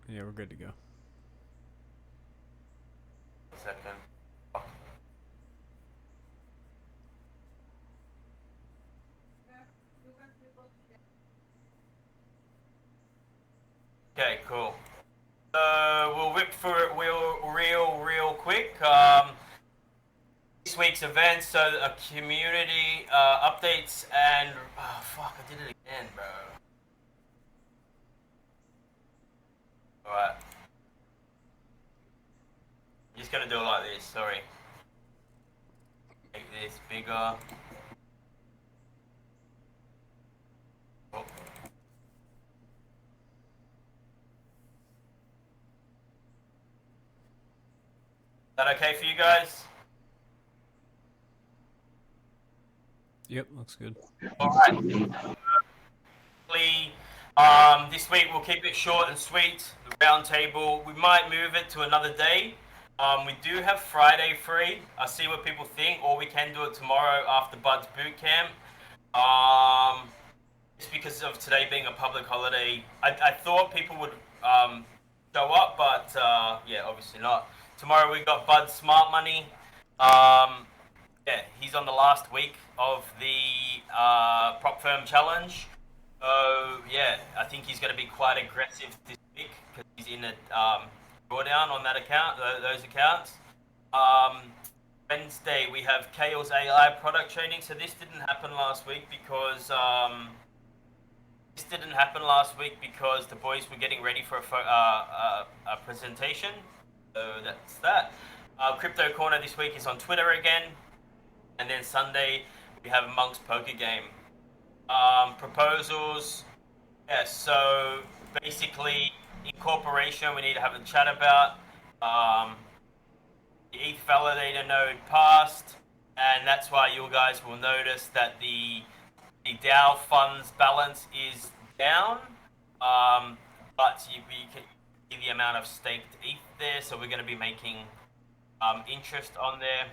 Yeah, we're good to go. Second. Okay, cool. We'll whip through it real quick. This week's events, so community updates and oh fuck, I did it again, bro. All right, I'm just gonna do it like this. Sorry. Make this bigger. Oh. Is that okay for you guys? Yep, looks good. All right. This week we'll keep it short and sweet. The round table, we might move it to another day. We do have Friday free. I'll see what people think, or we can do it tomorrow after Bud's boot camp. Um, just because of today being a public holiday, I thought people would show up, but yeah, obviously not. Tomorrow we got Bud's Smart Money. Um, yeah, he's on the last week of the prop firm challenge. So yeah, I think he's going to be quite aggressive this week because he's in a drawdown on that account, those accounts. Um, Wednesday we have Kale's AI product training. So this didn't happen last week because the boys were getting ready for a presentation. So that's that. Crypto Corner this week is on Twitter again, and then Sunday we have a Monk's poker game. Proposals. Yeah, so basically, incorporation we need to have a chat about. Um, the ETH validator node passed, and that's why you guys will notice that the DAO funds balance is down. But you can see the amount of staked ETH there, so we're going to be making interest on there.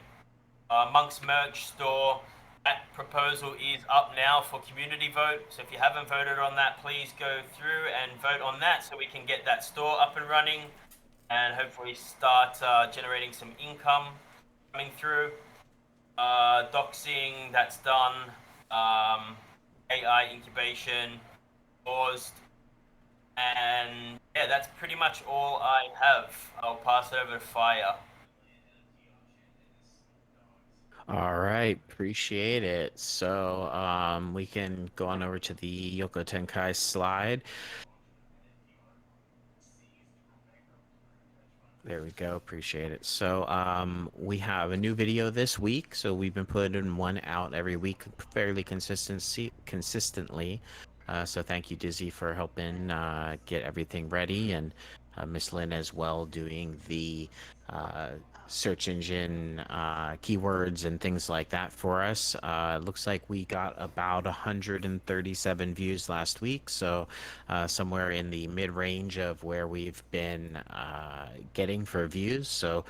Monk's merch store. That proposal is up now for community vote. So if you haven't voted on that, please go through and vote on that so we can get that store up and running and hopefully start generating some income coming through. Doxing, that's done. AI incubation paused. And yeah, that's pretty much all I have. I'll pass it over to Fire. All right, appreciate it. So, we can go on over to the Yoko Tenkai slide. There we go. Appreciate it. So, we have a new video this week. So we've been putting one out every week, fairly consistently. So thank you, Dizzy, for helping get everything ready, and Miss Lynn as well doing the uh, search engine keywords and things like that for us. Looks like we got about 137 views last week, so somewhere in the mid-range of where we've been getting for views. So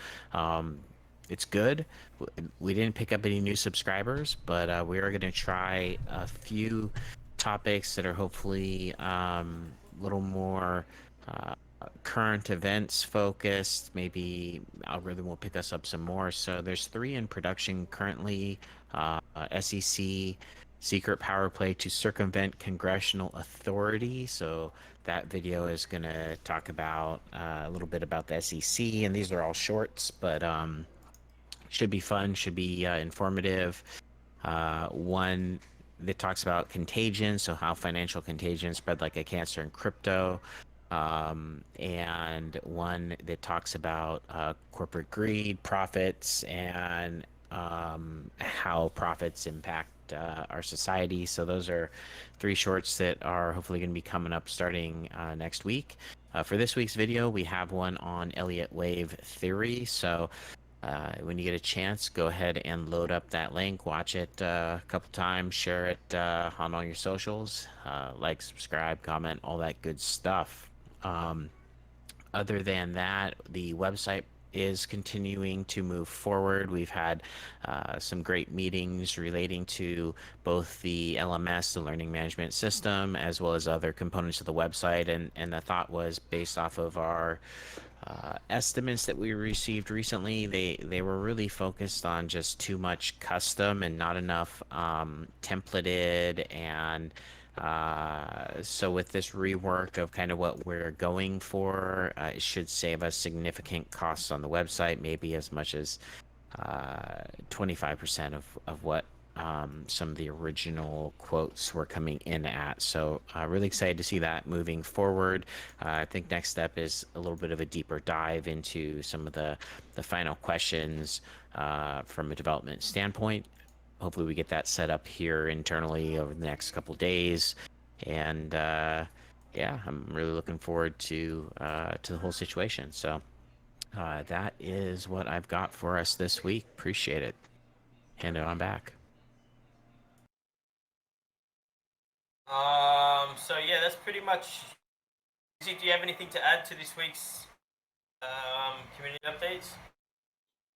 it's good. We didn't pick up any new subscribers, but we are going to try a few topics that are hopefully a little more current events focused. Maybe algorithm will pick us up some more. So there's three in production currently. SEC secret power play to circumvent congressional authority. So that video is going to talk about a little bit about the SEC, and these are all shorts, but should be fun, should be informative. One that talks about contagion, so how financial contagion spread like a cancer in crypto. And one that talks about corporate greed, profits, and how profits impact our society. So those are three shorts that are hopefully going to be coming up starting next week. For this week's video, we have one on Elliott wave theory. So when you get a chance, go ahead and load up that link, watch it a couple times, share it on all your socials, like, subscribe, comment, all that good stuff. Um, Other than that, the website is continuing to move forward. We've had some great meetings relating to both the LMS, the learning management system, as well as other components of the website. And the thought was based off of our estimates that we received recently. They were really focused on just too much custom and not enough templated. And so with this rework of kind of what we're going for, it should save us significant costs on the website, maybe as much as 25% of what some of the original quotes were coming in at. So really excited to see that moving forward. I think next step is a little bit of a deeper dive into some of the final questions from a development standpoint. Hopefully we get that set up here internally over the next couple days. And yeah, I'm really looking forward to the whole situation. So that is what I've got for us this week. Appreciate it. Hand it on back. So yeah, that's pretty much. Do you have anything to add to this week's community updates?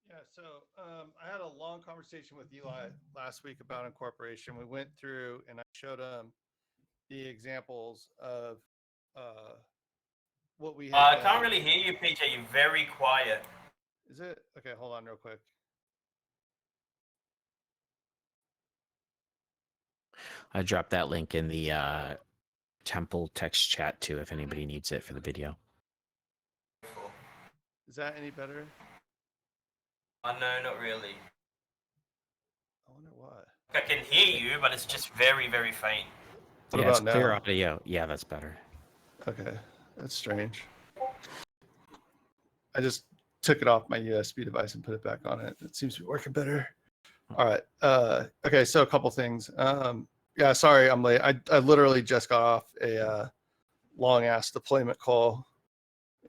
Yeah, so I had a long conversation with Eli last week about incorporation. We went through and I showed him the examples of what we had I done. can't really hear you, PJ. You're very quiet. Is it? Okay, hold on real quick. I dropped that link in the Temple text chat too, if anybody needs it for the video. Is that any better? No, not really. I wonder why. I can hear you, but it's just very, very faint. What Yeah, it's about clear now? audio. Yeah, that's better. Okay, that's strange. I just took it off my USB device and put it back on it. It seems to be working better. All right. Okay, so a couple things. Yeah, sorry, I'm late. I literally just got off a long ass deployment call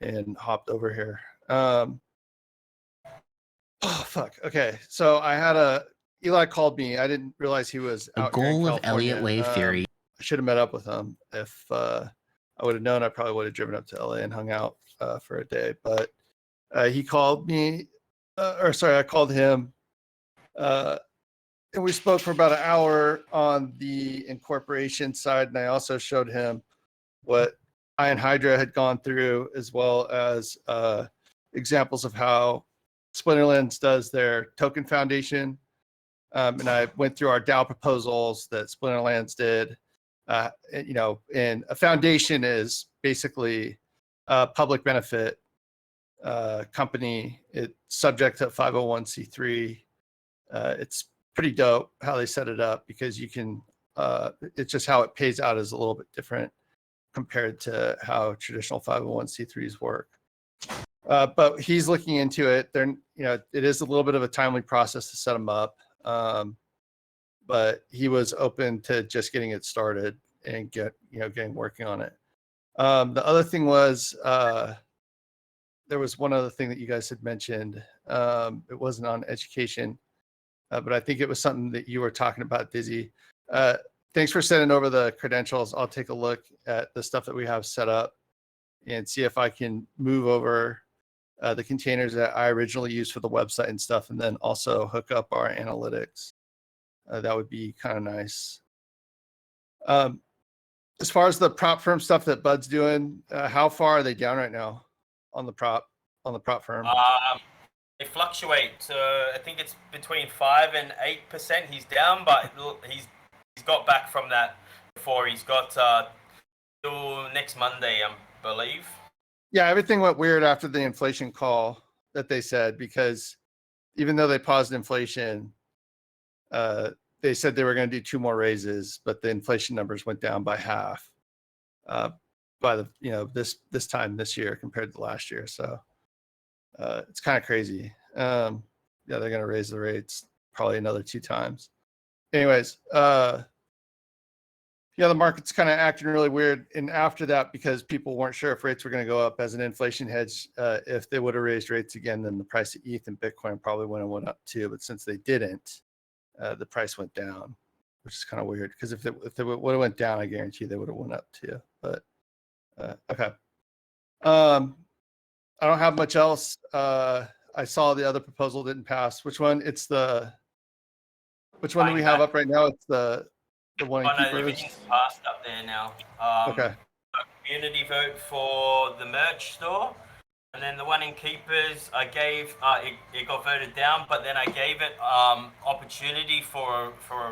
and hopped over here. Oh fuck. Okay, so I had Eli called me. I didn't realize he was out here in California. Elliott wave theory. I should have met up with him. If I would have known, I probably would have driven up to LA and hung out for a day. But he called me, or sorry, I called him. And we spoke for about an hour on the incorporation side, and I also showed him what Iron Hydra had gone through, as well as examples of how Splinterlands does their token foundation. And I went through our DAO proposals that Splinterlands did. And a foundation is basically a public benefit company. It's subject to 501c3. It's pretty dope how they set it up, because you can it's just how it pays out is a little bit different compared to how traditional 501c3s work. But he's looking into it. It is a little bit of a timely process to set them up. But he was open to just getting it started and getting working on it. The other thing was there was one other thing that you guys had mentioned. It wasn't on education. But I think it was something that you were talking about, Dizzy. Thanks for sending over the credentials. I'll take a look at the stuff that we have set up and see if I can move over the containers that I originally used for the website and stuff, and then also hook up our analytics. That would be kind of nice. As far as the prop firm stuff that Bud's doing, how far are they down right now on the prop firm? They fluctuate. So I think it's between 5 and 8%. He's down, but he's got back from that before. He's got till next Monday, I believe. Yeah, everything went weird after the inflation call that they said, because even though they paused inflation, they said they were going to do 2 more raises, but the inflation numbers went down by half by this time this year compared to last year. So it's kind of crazy. Yeah, they're going to raise the rates probably another 2 times. Anyways, yeah, the market's kind of acting really weird. And after that, because people weren't sure if rates were going to go up as an inflation hedge, if they would have raised rates again, then the price of ETH and Bitcoin probably would have went up too. But since they didn't, the price went down, which is kind of weird, because if they would have went down, I guarantee they would have went up too. But okay. I don't have much else. I saw the other proposal didn't pass. Which one? Which one do we Fine, have but- up right now? It's the one in Oh no, Keepers. everything's passed up there now. Okay. Community vote for the merch store, and then the one in Keepers, I gave it got voted down, but then I gave it opportunity for a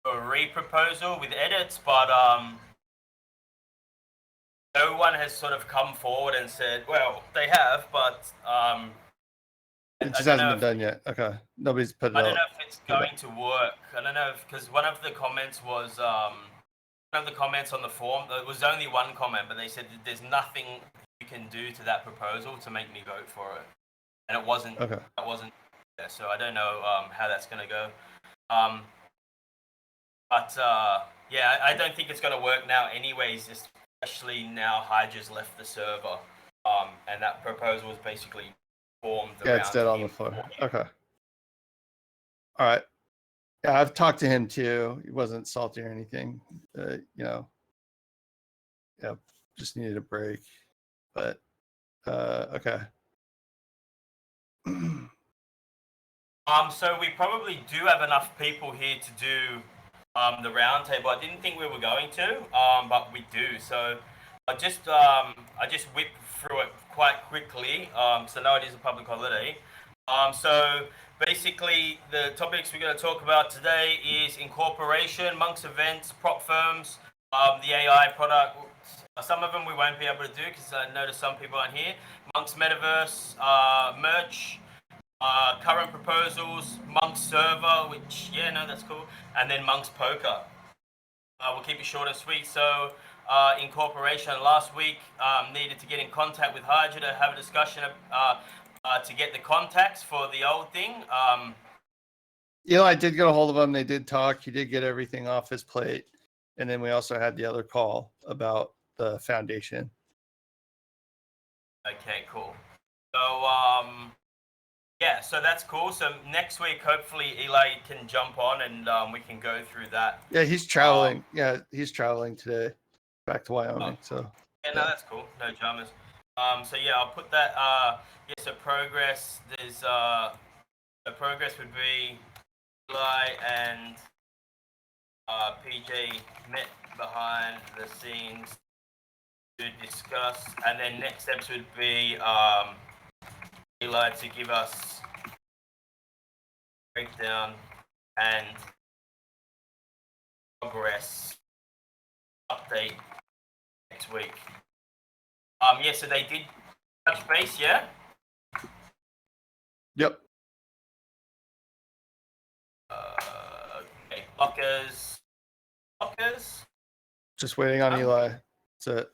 re-proposal with edits, but no one has sort of come forward and said, well, they have, but It just hasn't been done yet. Okay. Nobody's put it I out. don't know if it's going to work. I don't know because one of the comments was one of the comments on the form. There was only one comment, but they said that there's nothing you can do to that proposal to make me vote for it, and it wasn't. Okay. That wasn't. Yeah, so I don't know how that's going to go. But yeah, I don't think it's going to work now, anyways. Especially now, Hydra's left the server, and that proposal was basically formed. Yeah, it's dead on the floor. Okay. All right. Yeah, I've talked to him too. He wasn't salty or anything. Yeah, just needed a break. But okay. So we probably do have enough people here to do the roundtable. I didn't think we were going to, but we do. So I just whipped through it quite quickly. So I know it is a public holiday. So basically, the topics we're going to talk about today is incorporation, Monkz events, prop firms, the AI product. Some of them we won't be able to do because I noticed some people aren't here. Monkz metaverse, merch, current proposals, Monkz server, which that's cool, and then Monkz poker. We'll keep it short and sweet. So incorporation last week needed to get in contact with Hydra to have a discussion to get the contacts for the old thing. Eli did get a hold of him. They did talk. He did get everything off his plate. And then we also had the other call about the foundation. Okay, cool. So yeah, so that's cool. So next week, hopefully Eli can jump on and we can go through that. Yeah, he's traveling. He's traveling today back to Wyoming. So no, that's cool. No dramas. So yeah, I'll put that. So progress. There's the progress would be Eli and PJ met behind the scenes to discuss, and then next steps would be Eli to give us breakdown and progress update next week. So they did touch base, yeah? Yep. Okay, blockers. Just waiting on Eli. That's it.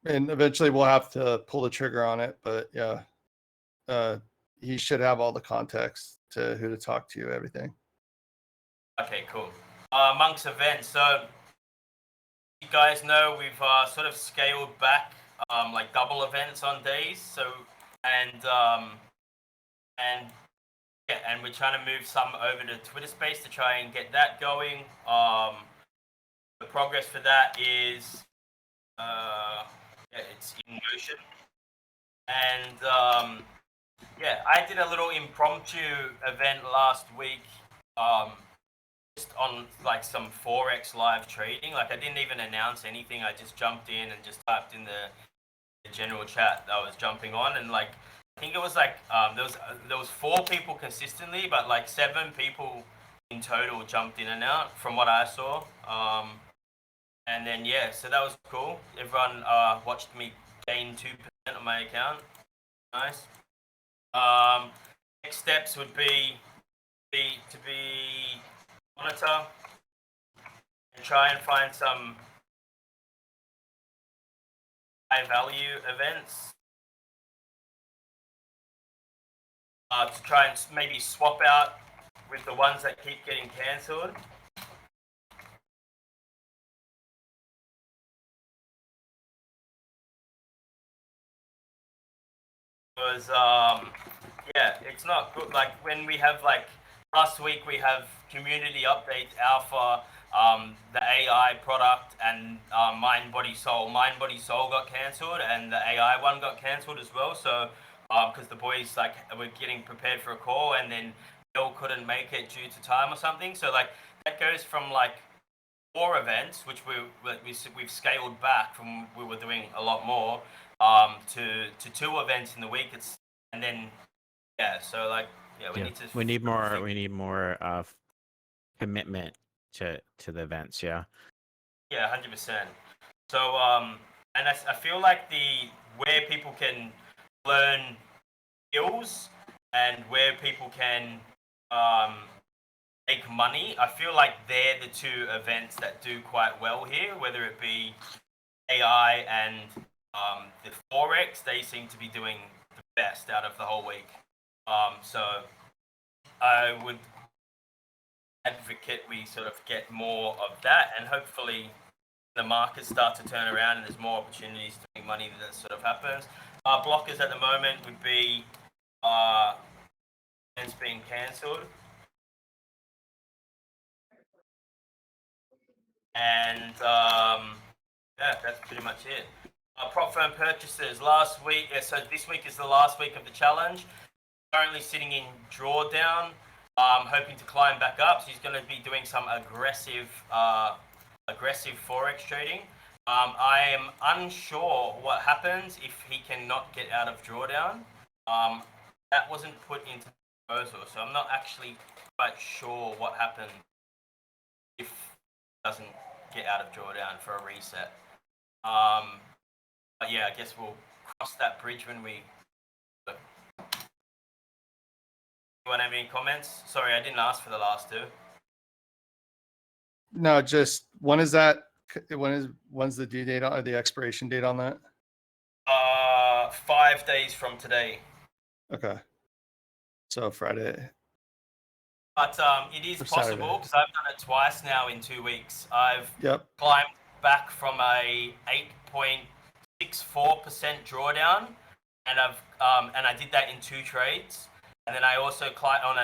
And eventually we'll have to pull the trigger on it, but yeah. He should have all the context to who to talk to, everything. Okay, cool. Monkz events. So you guys know we've sort of scaled back like double events on days. So and we're trying to move some over to Twitter Space to try and get that going. The progress for that is it's in motion. And I did a little impromptu event last week, just on like some Forex live trading. Like I didn't even announce anything. I just jumped in and just typed in the general chat that I was jumping on, and like I think it was like there was 4 people consistently, but like 7 people in total jumped in and out from what I saw. And then so that was cool. Everyone watched me gain 2% on my account. Nice. Next steps would be to monitor and try and find some high value events to try and maybe swap out with the ones that keep getting cancelled. Was it's not good. Like when we have like last week we have community updates alpha, the AI product and Mind Body Soul. Mind Body Soul got cancelled, and the AI one got cancelled as well. So because the boys like were getting prepared for a call, and then Bill couldn't make it due to time or something. So like that goes from like 4 events, which we've scaled back from we were doing a lot more, to 2 events in the week. And then so like we need to we need more commitment to the events. Yeah. Yeah, 100%. So and I feel like where people can learn skills and where people can um, make money, I feel like they're the 2 events that do quite well here, whether it be AI and the Forex. They seem to be doing the best out of the whole week. So I would advocate we sort of get more of that, and hopefully the markets start to turn around and there's more opportunities to make money that sort of happens. Blockers at the moment would be events being cancelled. And that's pretty much it. Prop firm purchases last week. So this week is the last week of the challenge. Currently sitting in drawdown, hoping to climb back up. So he's going to be doing some aggressive forex trading. I am unsure what happens if he cannot get out of drawdown. That wasn't put into the proposal, so I'm not actually quite sure what happens if he doesn't get out of drawdown for a reset. But yeah, I guess we'll cross that bridge when we. Anyone have any comments? Sorry, I didn't ask for the last 2. No, just when is that? When's the due date or the expiration date on that? 5 days from today. Okay. So Friday. But it is possible because I've done it twice now in 2 weeks. I've climbed back from a 8.64% drawdown, and I did that in 2 trades. And then I also climbed on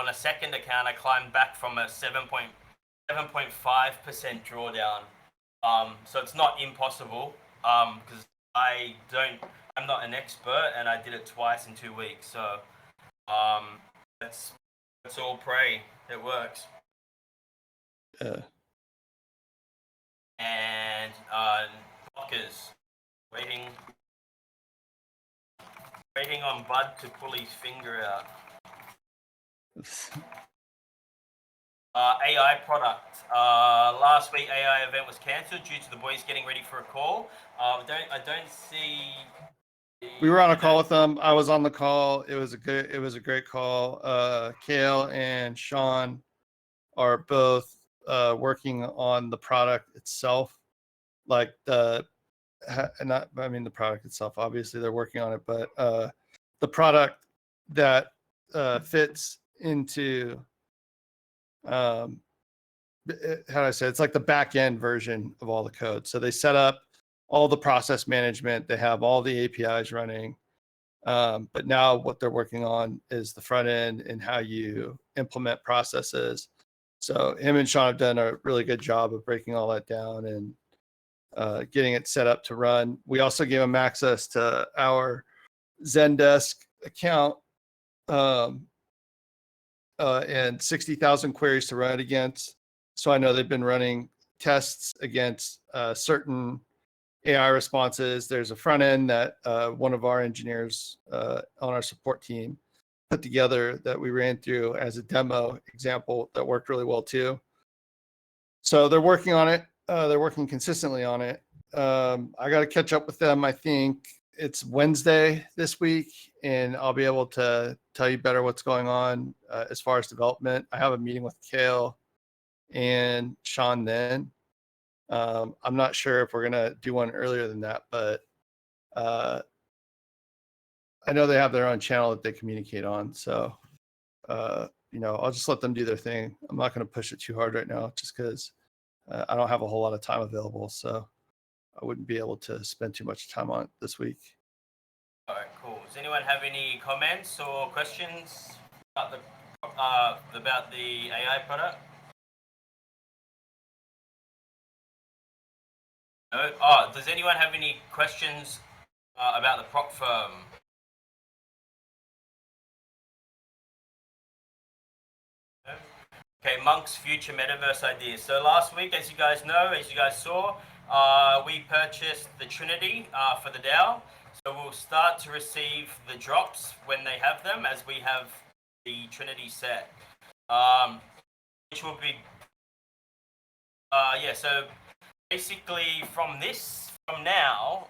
a second account. I climbed back from a 7.5% drawdown. So it's not impossible because I'm not an expert, and I did it twice in 2 weeks. So let's all pray it works. And blockers waiting on Bud to pull his finger out. AI product. Last week AI event was cancelled due to the boys getting ready for a call. I don't see. We were on a call with them. I was on the call. It was a great call. Kale and Sean are both working on the product itself, like the product itself. Obviously, they're working on it, but the product that fits into how do I say? It's like the back end version of all the code. So they set up all the process management. They have all the APIs running. But now what they're working on is the front end and how you implement processes. So him and Sean have done a really good job of breaking all that down and getting it set up to run. We also gave them access to our Zendesk account and 60,000 queries to run it against. So I know they've been running tests against certain AI responses. There's a front end that one of our engineers on our support team put together that we ran through as a demo example that worked really well too. So they're working on it. They're working consistently on it. I got to catch up with them. I think it's Wednesday this week, and I'll be able to tell you better what's going on as far as development. I have a meeting with Kale and Sean then. I'm not sure if we're going to do one earlier than that, but I know they have their own channel that they communicate on. So, I'll just let them do their thing. I'm not going to push it too hard right now just because I don't have a whole lot of time available. So I wouldn't be able to spend too much time on it this week. All right, cool. Does anyone have any comments or questions about the AI product? No? Oh, does anyone have any questions about the prop firm? No? Okay, Monk's future metaverse ideas. So last week, as you guys know, as you guys saw, we purchased the Trinity for the DAO. So we'll start to receive the drops when they have them, as we have the Trinity set, which will be yeah. So basically, from now,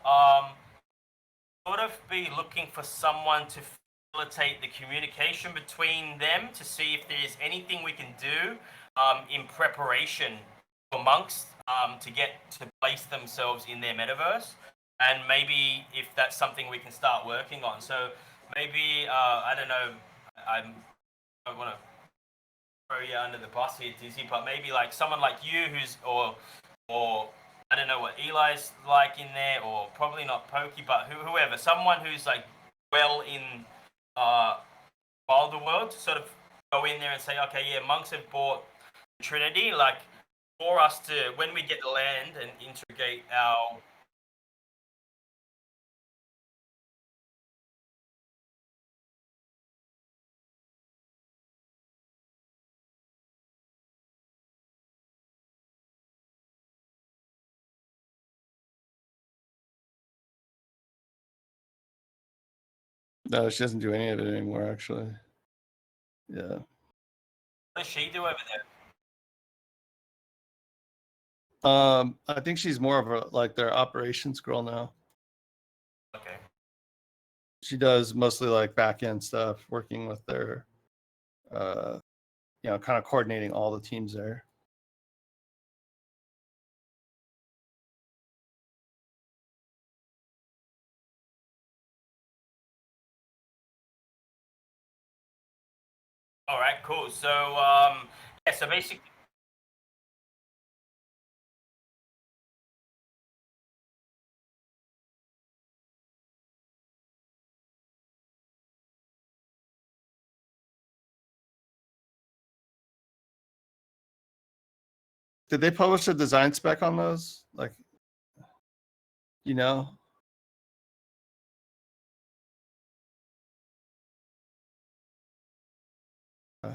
sort of be looking for someone to facilitate the communication between them to see if there's anything we can do in preparation for Monks to get to place themselves in their metaverse, and maybe if that's something we can start working on. So maybe I don't know. I don't want to throw you under the bus here, Dizzy, but maybe like someone like you who's or I don't know what Eli's like in there, or probably not Pokey, but whoever, someone who's like well in Wilder World, to sort of go in there and say, okay, yeah, Monks have bought Trinity, like for us to when we get the land and integrate our. No, she doesn't do any of it anymore, actually. Yeah. What does she do over there? I think she's more of a like their operations girl now. Okay. She does mostly like back end stuff, working with their kind of coordinating all the teams there. All right, cool. So yeah, so basically. Did they publish a design spec on those? Like, you know? Uh,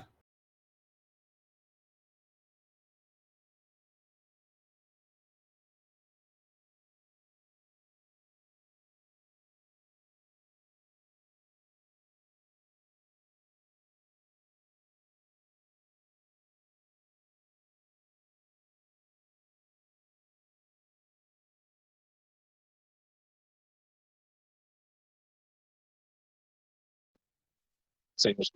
Seems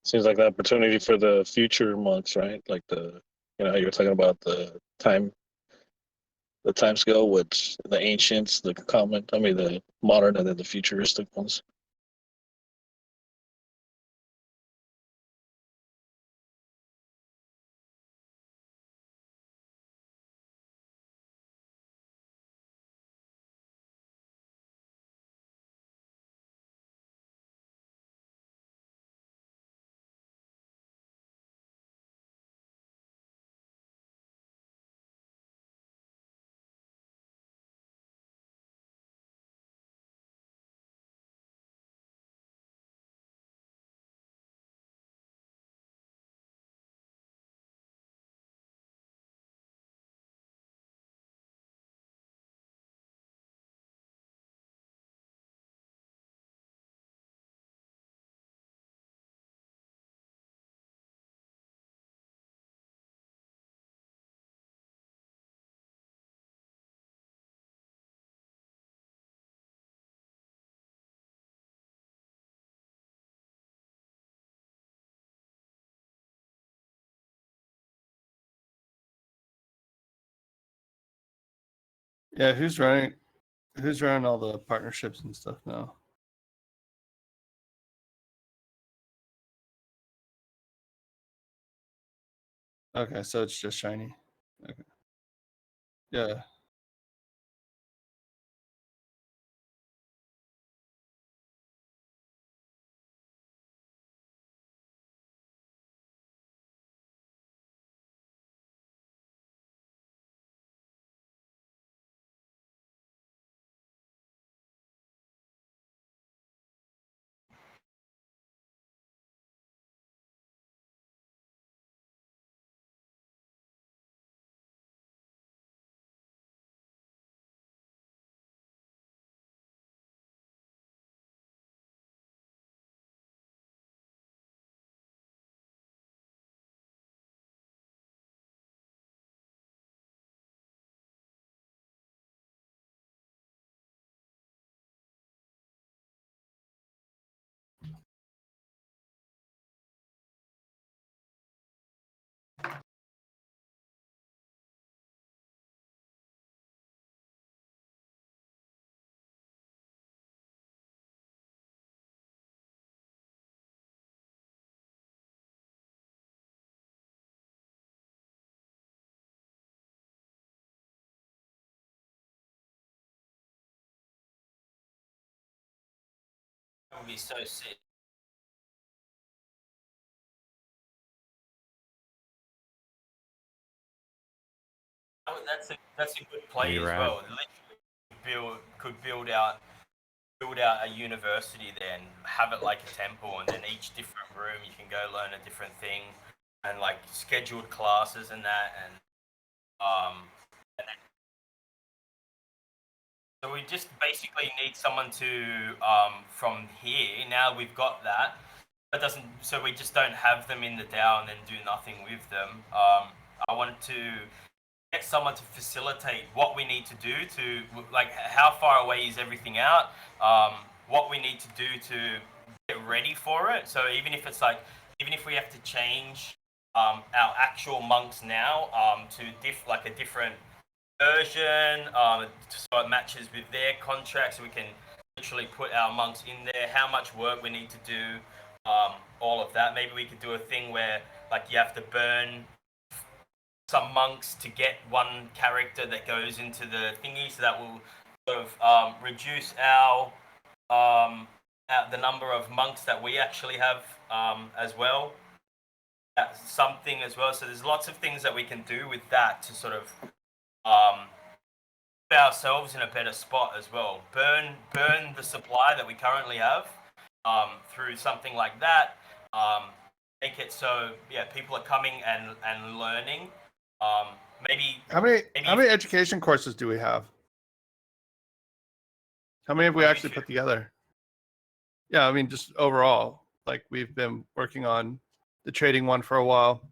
seems like an opportunity for the future monks, right? Like how you were talking about the time scale, which the ancients, the modern, and then the futuristic ones. yeah, who's running all the partnerships and stuff now? Okay, so it's just Shiny. Okay. Yeah. would be so sick. Oh, that's a good play Pretty as rad. well. Literally could build out a university then, have it like a temple, and then each different room you can go learn a different thing, and like scheduled classes and that, and then, so we just basically need someone to from here. Now we've got that. That doesn't. So we just don't have them in the DAO and then do nothing with them. I wanted to get someone to facilitate what we need to do to, like, how far away is everything out, what we need to do to get ready for it. So even if it's like, even if we have to change our actual monks now to like a different version, so it matches with their contract, so we can literally put our monks in there, how much work we need to do, all of that. Maybe we could do a thing where like you have to burn some monks to get one character that goes into the thingy, so that will sort of reduce the number of monks that we actually have as well. That's something as well. So there's lots of things that we can do with that to sort of put ourselves in a better spot as well. Burn the supply that we currently have through something like that. Make it so people are coming and learning. Maybe How many education courses do we have? How many have we actually put together? Yeah, I mean, just overall, like we've been working on the trading one for a while.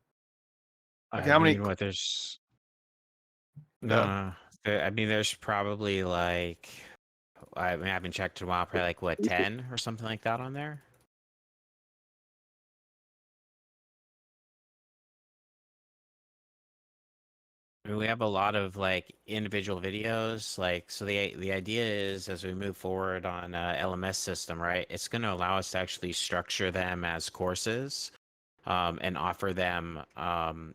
Like, how many? What there's Yeah. I mean, there's probably like I haven't checked in a while. Probably like what 10 or something like that on there. I mean, we have a lot of like individual videos. Like, so the idea is as we move forward on LMS system, right? It's going to allow us to actually structure them as courses. And offer them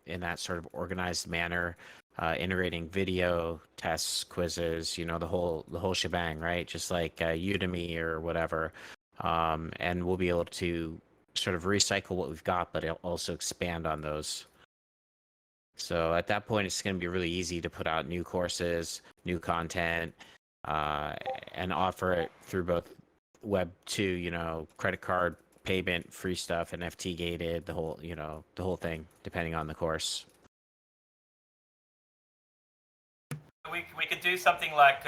in that sort of organized manner, integrating video, tests, quizzes, the whole shebang, right? Just like Udemy or whatever. And we'll be able to sort of recycle what we've got, but also expand on those. So at that point, it's going to be really easy to put out new courses, new content, and offer it through both Web 2, credit card payment, free stuff, NFT gated, the whole thing, depending on the course. we could do something like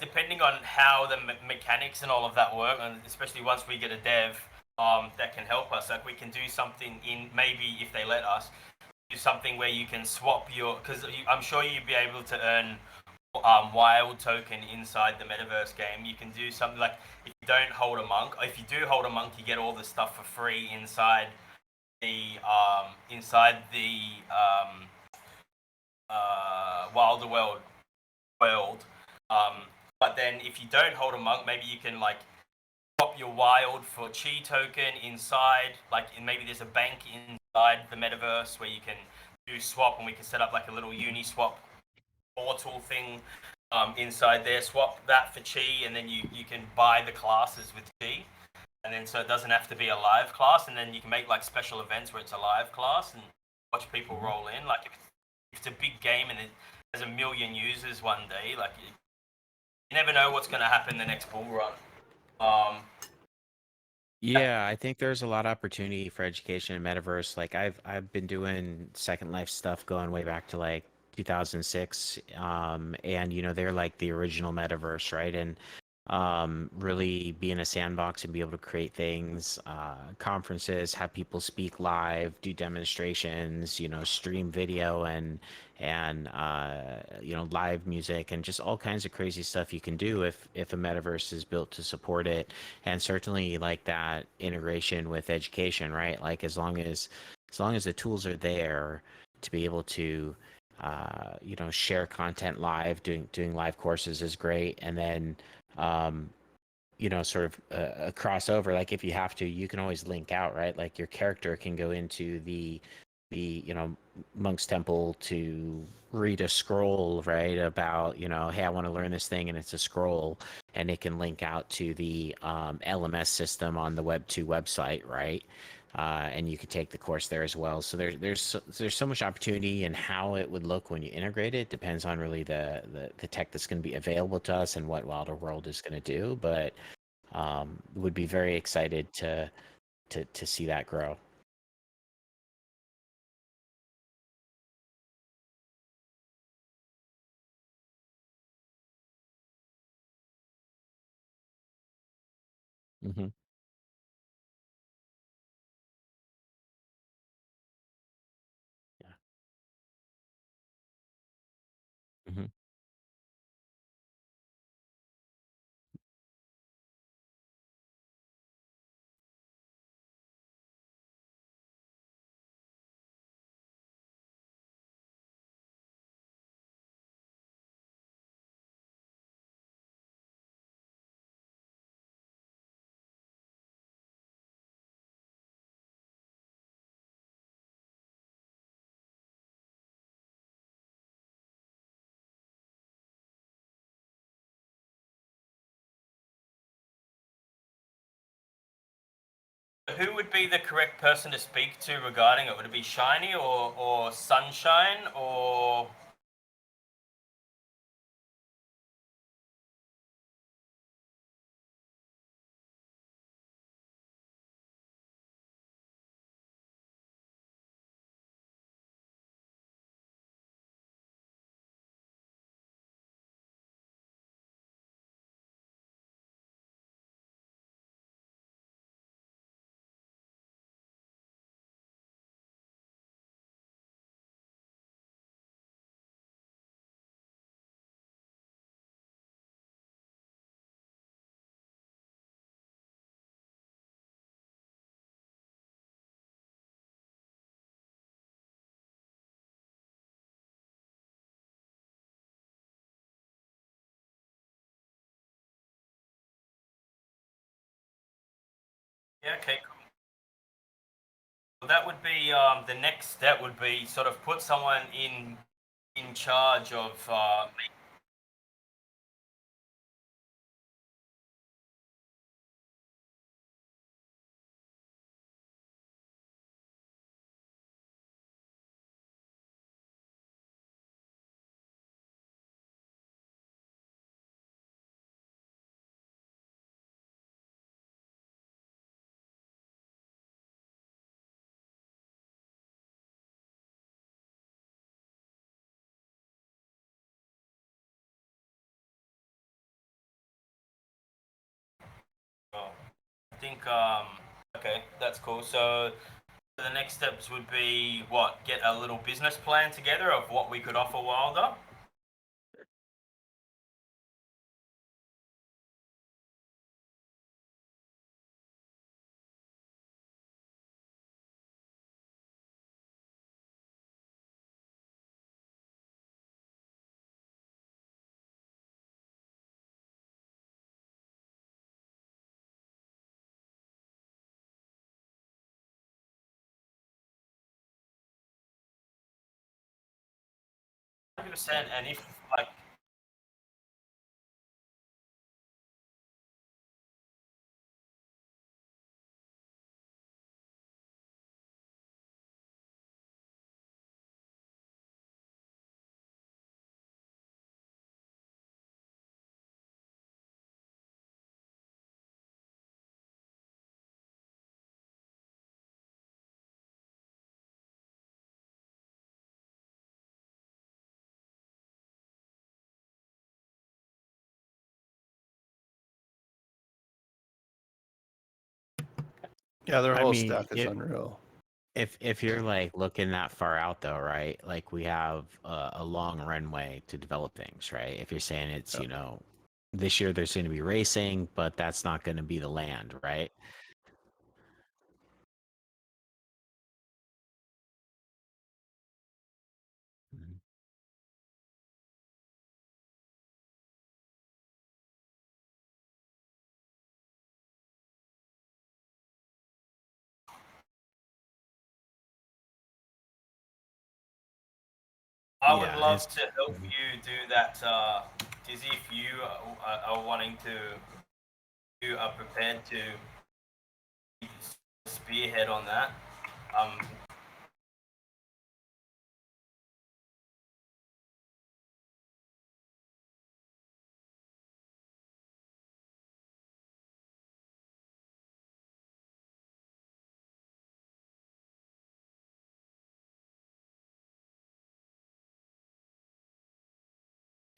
depending on how the mechanics and all of that work, and especially once we get a dev that can help us, like we can do something in, maybe if they let us, do something where you can swap because I'm sure you'd be able to earn wild token inside the metaverse game. You can do something like, if you don't hold a monk, if you do hold a monk, you get all the stuff for free inside the Wilder world. But then if you don't hold a monk, maybe you can like swap your wild for chi token inside, like maybe there's a bank inside the metaverse where you can do swap, and we can set up like a little Uniswap portal thing inside there, swap that for chi, and then you can buy the classes with chi, and then so it doesn't have to be a live class, and then you can make like special events where it's a live class and watch people roll in. Like if it's a big game and it has 1 million users one day, like you never know what's going to happen the next bull run. Yeah, I think there's a lot of opportunity for education in metaverse. Like I've been doing Second Life stuff going way back to like 2006, and they're like the original metaverse, right? And really be in a sandbox and be able to create things, conferences, have people speak live, do demonstrations, stream video and live music, and just all kinds of crazy stuff you can do if a metaverse is built to support it. And certainly like that integration with education, right? Like as long as the tools are there to be able to share content live, doing live courses is great. And then sort of a crossover, like if you have to, you can always link out, right? Like your character can go into the the Monk's Temple to read a scroll, right? About hey, I want to learn this thing, and it's a scroll, and it can link out to the LMS system on the Web2 website, right? And you could take the course there as well. So there's so much opportunity, and how it would look when you integrate it depends on really the tech that's going to be available to us and what Wilder World is going to do. But would be very excited to see that grow. Hmm. Yeah. Hmm. Who would be the correct person to speak to regarding it? Would it be Shiny or Sunshine or? Yeah, okay, cool. Well, that would be the next step would be sort of put someone in charge of I think okay, that's cool. So the next steps would be what? Get a little business plan together of what we could offer Wilder. %. And if like Yeah, their I whole mean, stack is unreal. if you're like looking that far out though, right? Like we have a long runway to develop things, right? If you're saying it's, Yeah. this year there's going to be racing, but that's not going to be the land, right? Mhm. I would Yeah, love it's to help you do that, Dizzy. If you are wanting to, you are prepared to spearhead on that. Um,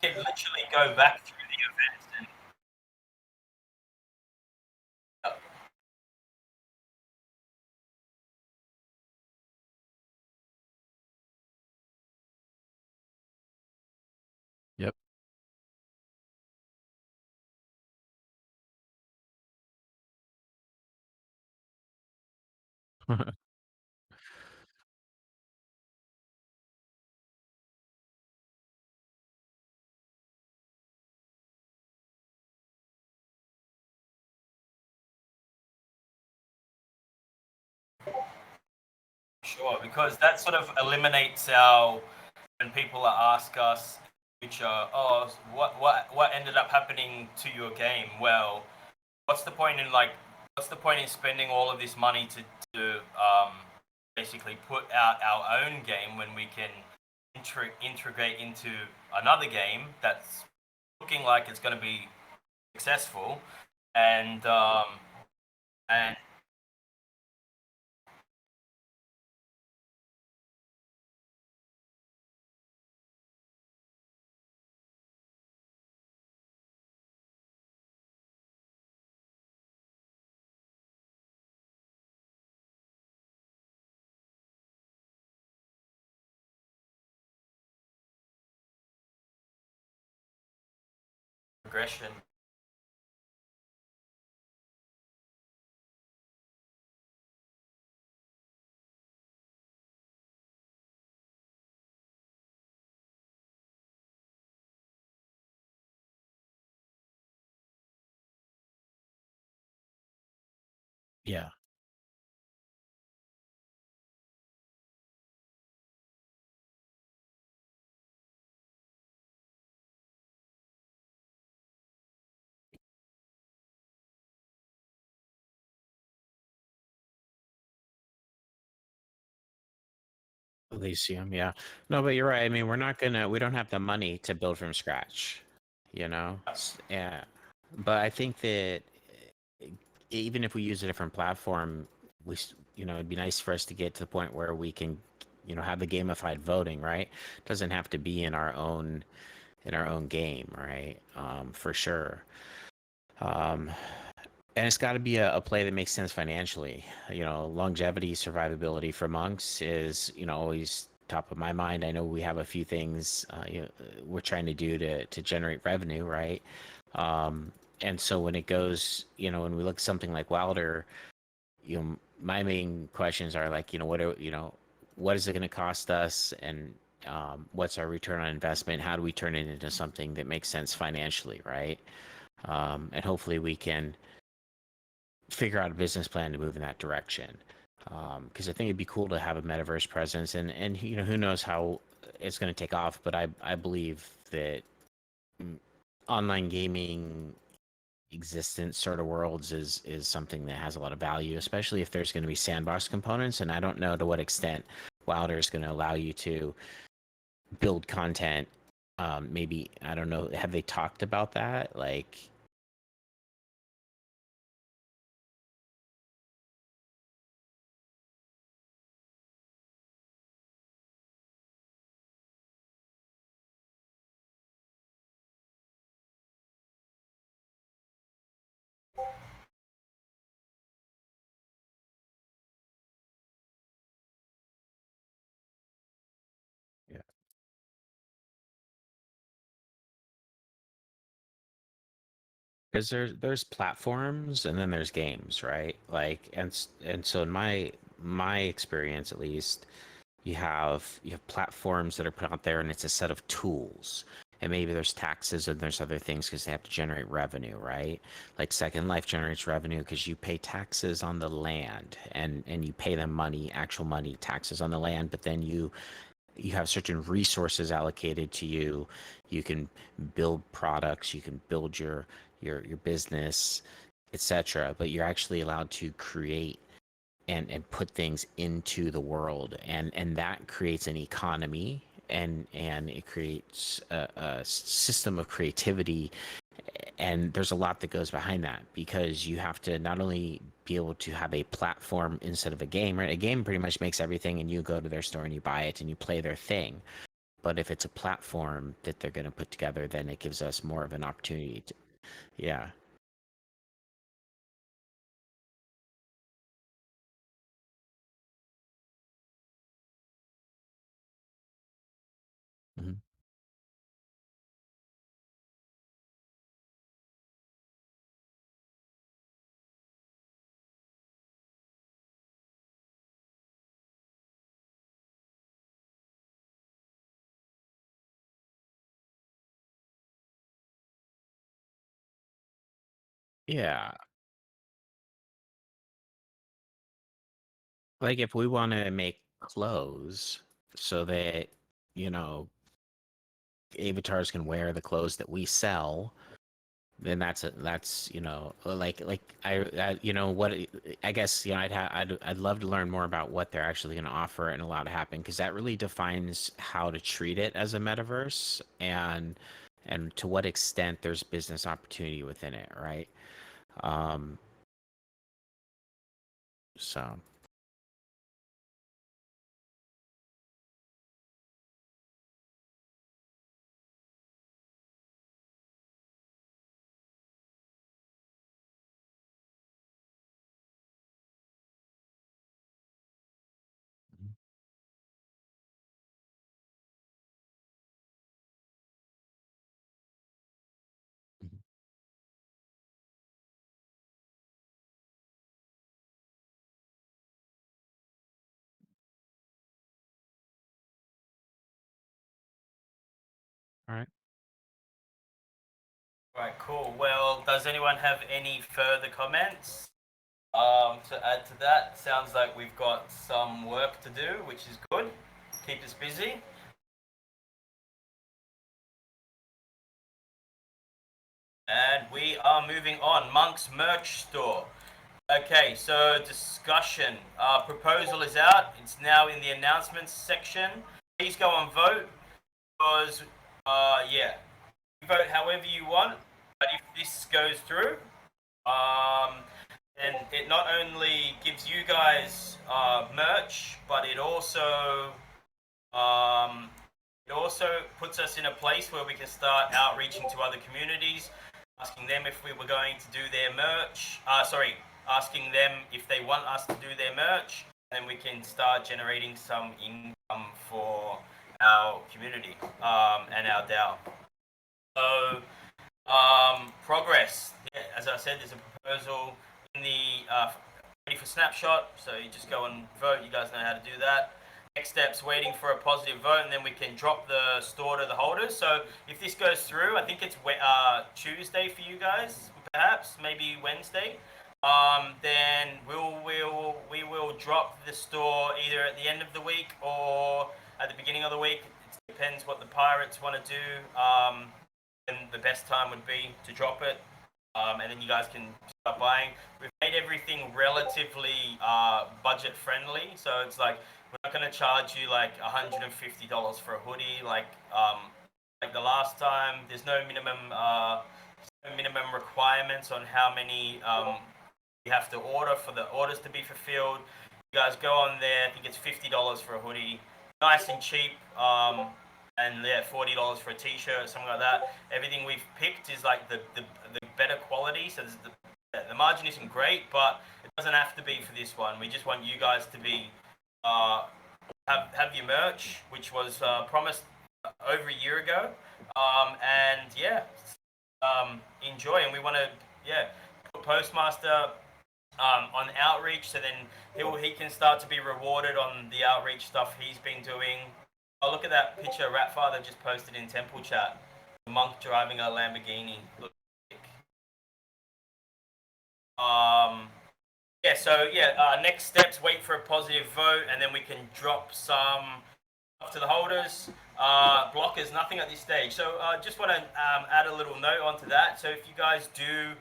you can literally go back through the events and Yep. sure, because that sort of eliminates our when people ask us in the future, oh, what ended up happening to your game? Well, what's the point in what's the point in spending all of this money to basically put out our own game when we can integrate into another game that's looking like it's going to be successful and progression. yeah. Elysium, yeah. No, but you're right. I mean, we don't have the money to build from scratch, you know? Yeah. But I think that even if we use a different platform, it'd be nice for us to get to the point where we can, have the gamified voting, right? Doesn't have to be in our own game, right? For sure. Um, and it's got to be a play that makes sense financially. Longevity, survivability for Monkz is, always top of my mind. I know we have a few things we're trying to do to generate revenue, right? And so when it goes, when we look at something like Wilder, my main questions are like, what is it going to cost us, and what's our return on investment? How do we turn it into something that makes sense financially, right? And hopefully we can figure out a business plan to move in that direction. Because I think it'd be cool to have a metaverse presence, and who knows how it's going to take off, but I believe that online gaming existence sort of worlds is something that has a lot of value, especially if there's going to be sandbox components. And I don't know to what extent Wilder is going to allow you to build content. Maybe, I don't know, have they talked about that? Like, yeah, because there's platforms and then there's games, right? Like, and so in my experience, at least, you have platforms that are put out there, and it's a set of tools, and maybe there's taxes and there's other things because they have to generate revenue, right? Like Second Life generates revenue because you pay taxes on the land, and you pay them money, actual money, taxes on the land, but then you have certain resources allocated to you. You can build products, you can build your business, etc. But you're actually allowed to create and put things into the world, and that creates an economy, and it creates a system of creativity. And there's a lot that goes behind that, because you have to not only be able to have a platform instead of a game, right? A game pretty much makes everything, and you go to their store and you buy it and you play their thing. But if it's a platform that they're going to put together, then it gives us more of an opportunity to, yeah. Mhm. Yeah, like if we want to make clothes so that, you know, avatars can wear the clothes that we sell, then that's like you know what, I guess, I'd love to learn more about what they're actually going to offer and allow to happen, because that really defines how to treat it as a metaverse, and to what extent there's business opportunity within it, right? um so all right. Right, cool. Well, does anyone have any further comments? To add to that, sounds like we've got some work to do, which is good. Keep us busy. And we are moving on. Monk's merch store. Okay, so discussion. Proposal is out. It's now in the announcements section. Please go and vote, because, yeah, you vote however you want. But if this goes through, um, and it not only gives you guys merch, but um, it also puts us in a place where we can start outreaching to other communities, asking them if we were going to do their merch. Asking them if they want us to do their merch, and then we can start generating some income for our community, and our DAO. So, progress. Yeah, as I said, there's a proposal in the ready for snapshot. So you just go and vote. You guys know how to do that. Next steps, waiting for a positive vote, and then we can drop the store to the holders. So if this goes through, I think it's Tuesday for you guys, perhaps maybe Wednesday. Then we will drop the store either at the end of the week or at the beginning of the week. It depends what the pirates want to do. And the best time would be to drop it, and then you guys can start buying. We've made everything relatively budget friendly, so it's like we're not going to charge you like $150 for a hoodie, like the last time. There's no minimum requirements on how many you have to order for the orders to be fulfilled. You guys go on there. I think it's $50 for a hoodie, nice and cheap. And yeah, $40 for a T-shirt, something like that. Everything we've picked is like the better quality. So the margin isn't great, but it doesn't have to be for this one. We just want you guys to be uh, have your merch, which was promised over a year ago. And yeah, enjoy. And we want to put Postmaster on outreach, so then he can start to be rewarded on the outreach stuff he's been doing. Oh, look at that picture Ratfather just posted in Temple Chat. The monk driving a Lamborghini. Look. Um, yeah, so yeah, next steps, wait for a positive vote, and then we can drop some Up to the holders, blockers, nothing at this stage. So just want to add a little note onto that. So if you guys do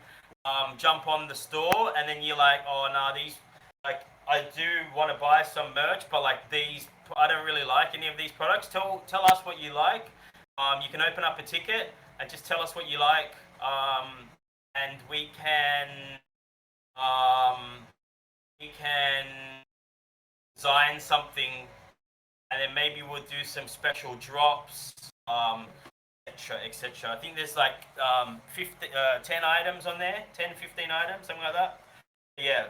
jump on the store and then you're like, oh no, these, like, I do want to buy some merch, but like these, I don't really like any of these products. Tell us what you like. You can open up a ticket and just tell us what you like, and we can design something, and then maybe we'll do some special drops, etc. I think there's like 10 items on there, 10, 15 items, something like that. Yeah,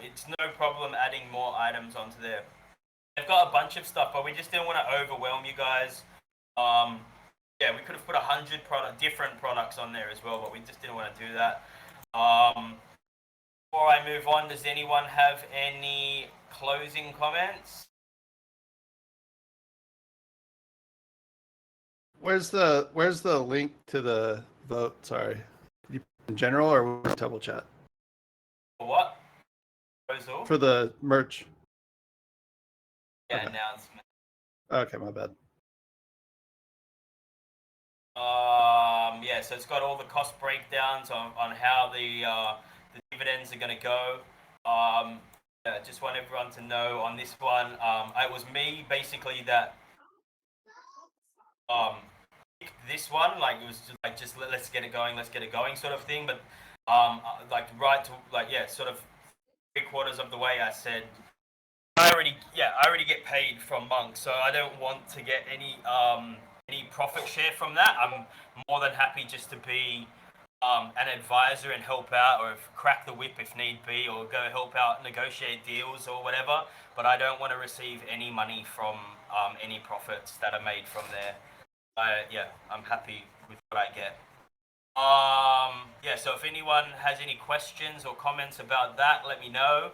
it's no problem adding more items onto there. They've got a bunch of stuff, but we just didn't want to overwhelm you guys. Yeah, we could have put 100 different products on there as well, but we just didn't want to do that. Before I move on, does anyone have any closing comments? Where's the link to the vote? Sorry, in general or double chat For what? Proposal? for the merch? Yeah, Okay. announcement. Okay, my bad. Yeah, so it's got all the cost breakdowns on how the dividends are going to go. Yeah, just want everyone to know on this one. It was me basically that picked this one. Like it was just let's get it going sort of thing. But like right to like yeah, sort of 3/4 of the way, I said I already get paid from Monkz, so I don't want to get any profit share from that. I'm more than happy just to be an advisor and help out, or crack the whip if need be, or go help out negotiate deals or whatever. But I don't want to receive any money from any profits that are made from there. Yeah, I'm happy with what I get. Yeah, so if anyone has any questions or comments about that, let me know.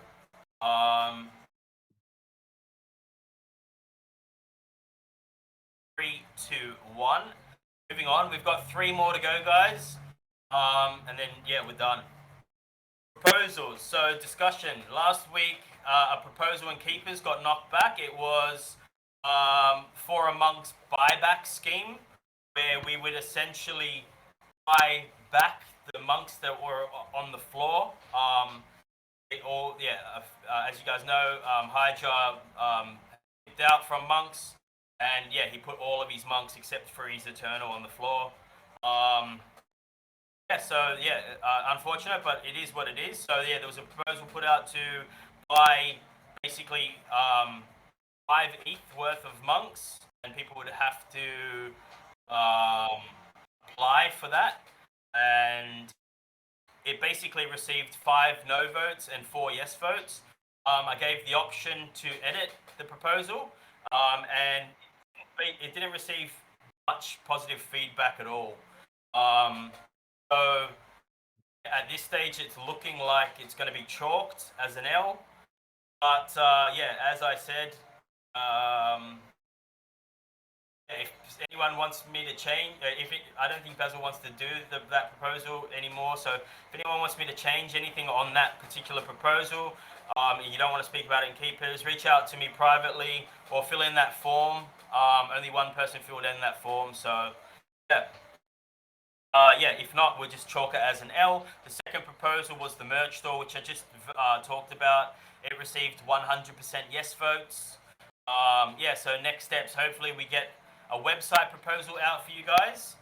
3, 2, 1. Moving on, we've got 3 more to go, guys. And then, yeah, we're done. Proposals. So, discussion. Last week, a proposal in Keepers got knocked back. It was for a Monkz buyback scheme, where we would essentially buy back the Monkz that were on the floor. As you guys know, Hydra picked out from Monkz. And yeah, he put all of his Monkz except for his Eternal on the floor. Unfortunate, but it is what it is. So yeah, there was a proposal put out to buy basically 5 ETH worth of Monkz, and people would have to apply for that. And it basically received 5 no votes and 4 yes votes. I gave the option to edit the proposal, and it didn't receive much positive feedback at all. So at this stage, it's looking like it's going to be chalked as an L. But yeah, as I said, if anyone wants me to change, I don't think Basil wants to do that proposal anymore. So if anyone wants me to change anything on that particular proposal, and you don't want to speak about it in Keepers, reach out to me privately or fill in that form. Only one person filled in that form, so yeah. If not, we'll just chalk it as an L. The second proposal was the merch store, which I just talked about. It received 100% yes votes. So next steps, hopefully we get a website proposal out for you guys.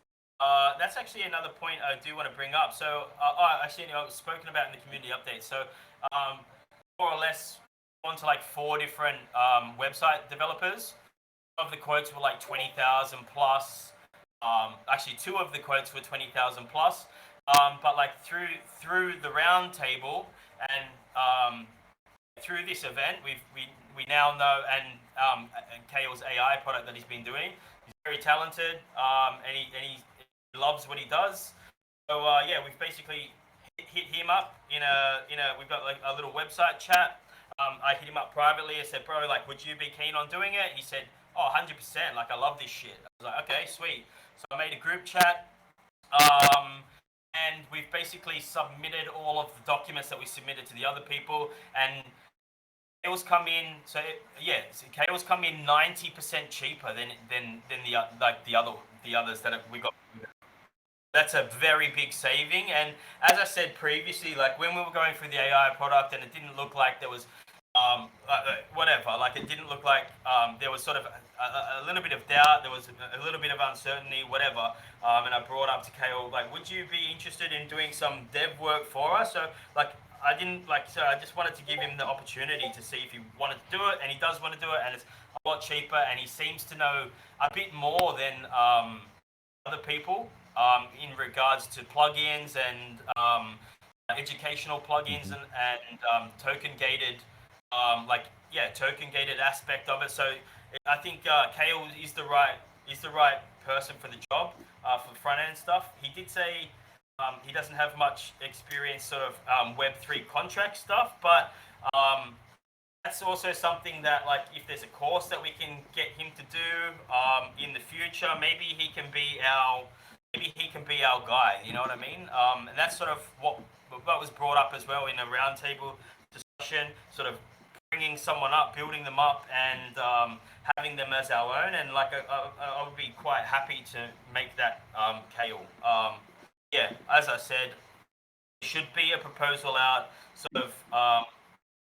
That's actually another point I do want to bring up. So, I've spoken about in the community update. So, more or less, on to like 4 different website developers. Some of the quotes were like 20,000 plus. Actually, 2 of the quotes were 20,000 plus. But like through the round table and through this event, we now know, and Kale's AI product that he's been doing, he's very talented, and he loves what he does. So we've basically hit him up we've got like a little website chat. I hit him up privately. I said, bro, like, would you be keen on doing it? He said, oh, 100%. Like, I love this shit. I was like, okay, sweet. So I made a group chat. And we've basically submitted all of the documents that we submitted to the other people. And Kale's come in. So Kale's come in 90% cheaper than the others that we got. That's a very big saving. And as I said previously, like when we were going through the AI product, and it didn't look like there was whatever. Like it didn't look like there was sort of a little bit of doubt. There was a little bit of uncertainty, whatever. And I brought up to Kale, like, would you be interested in doing some dev work for us? So like I didn't like. So I just wanted to give him the opportunity to see if he wanted to do it, and he does want to do it, and it's a lot cheaper, and he seems to know a bit more than other people in regards to plugins and educational plugins and token gated, token gated aspect of it. So I think Kale is the right person for the job for front end stuff. He did say he doesn't have much experience sort of Web3 contract stuff, but that's also something that, like, if there's a course that we can get him to do in the future, maybe he can be our guy. You know what I mean? And that's sort of what was brought up as well in a roundtable discussion, sort of bringing someone up, building them up, and having them as our own. And like I would be quite happy to make that Kale. As I said, there should be a proposal out. Sort of,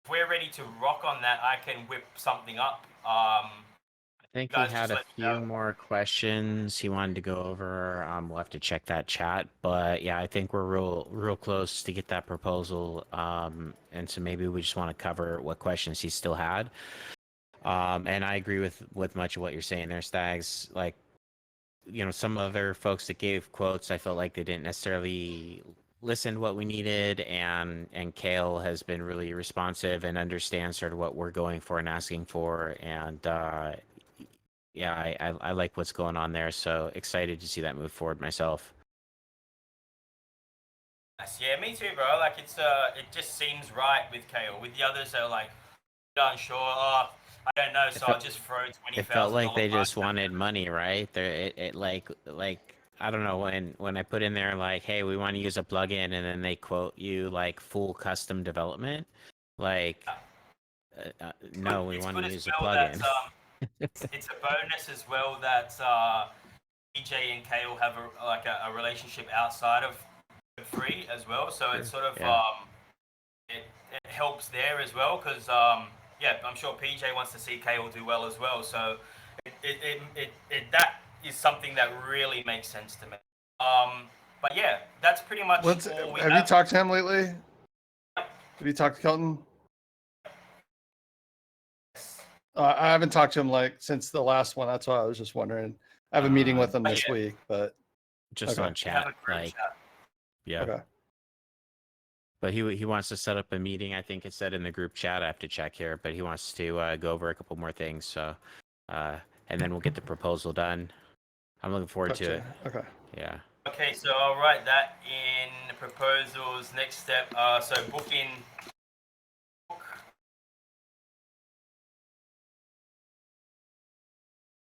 if we're ready to rock on that, I can whip something up. I think he guys had just a let me few know. more questions he wanted to go over. We'll have to check that chat, but yeah, I think we're real close to get that proposal. And so maybe we just want to cover what questions he still had. And I agree with much of what you're saying there, Stags. Like, you know, some other folks that gave quotes, I felt like they didn't necessarily listen to what we needed, and Kale has been really responsive and understands sort of what we're going for and asking for, and yeah, I like what's going on there, so excited to see that move forward myself. Yeah, me too, bro. Like it just seems right with Kale. With the others, they're like unsure. Oh, I don't know, so I'll just throw It felt like $20,000 they just price. wanted money, right? It like I don't know, when I put in there like, hey, we want to use a plugin, and then they quote you like full custom development, like no, we It's want good to as use a well that plugin. it's a bonus as well that EJ and Kale have a relationship outside of free as well. So it's Sure. sort of Yeah. it helps there as well because I'm sure PJ wants to see Kale do well as well. So that is something that really makes sense to me. But yeah, that's pretty much all we Have you talked to him lately? Have you talked to Kelton? I haven't talked to him like since the last one. That's why I was just wondering. I have a meeting with him this week, but Just okay. on We have chat, a group like chat. yeah. Okay. But he wants to set up a meeting. I think it said in the group chat. I have to check here, but he wants to go over a couple more things. So, and then we'll get the proposal done. I'm looking forward to it. Gotcha. Okay. Yeah. Okay, so I'll write that in proposals. Next step, so book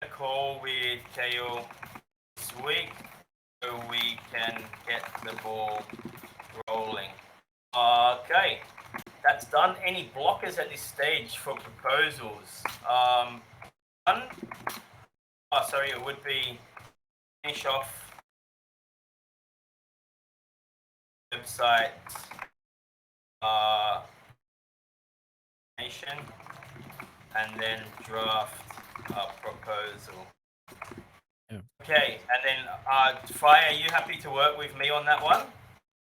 a call with Kale this week so we can get the ball rolling. Okay, that's done. Any blockers at this stage for proposals? One. Oh, sorry, it would be finish off website nation and then draft a proposal. Yeah. Okay, and then Fry, are you happy to work with me on that one?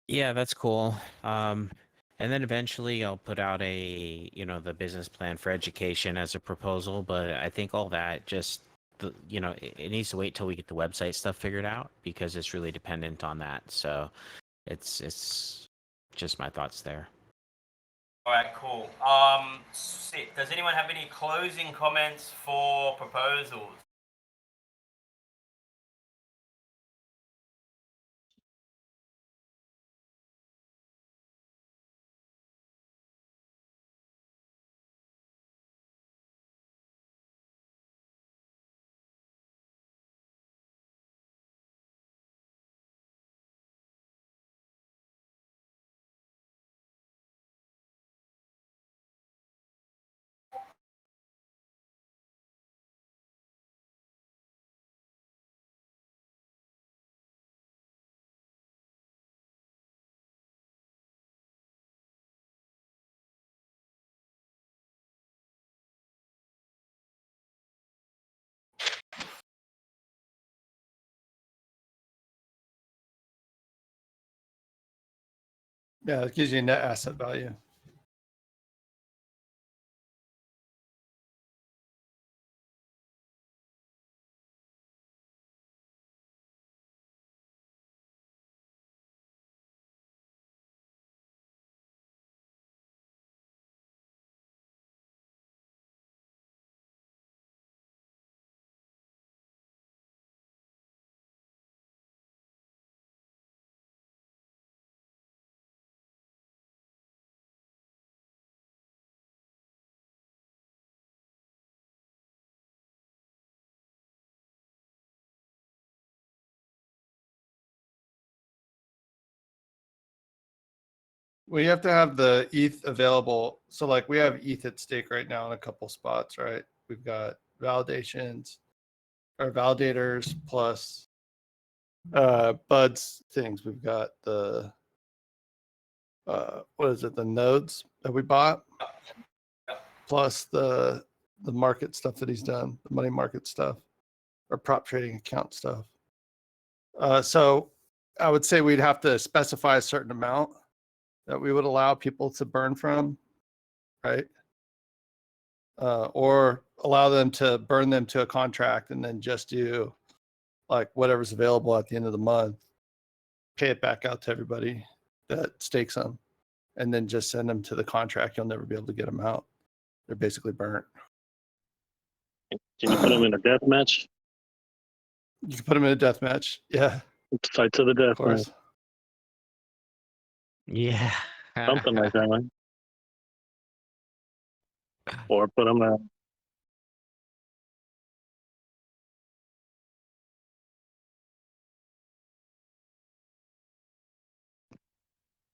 Yeah, that's cool. And then eventually I'll put out the business plan for education as a proposal, but I think all that just it needs to wait till we get the website stuff figured out because it's really dependent on that. So it's just my thoughts there. All right, cool. Does anyone have any closing comments for proposals? Yeah, it gives you net asset value. We have to have the ETH available. So like we have ETH at stake right now in a couple spots, right? We've got validations or validators plus buds things. We've got the what is it, the nodes that we bought, plus the market stuff that he's done, the money market stuff or prop trading account stuff. So I would say we'd have to specify a certain amount that we would allow people to burn from, right? Or allow them to burn them to a contract and then just do like whatever's available at the end of the month, pay it back out to everybody that stakes them, and then just send them to the contract. You'll never be able to get them out. They're basically burnt. Can you put them in a death match? You can put them in a death match. Yeah, Fight to the of death, man. course. Yeah. Something like that, man. Or put them out.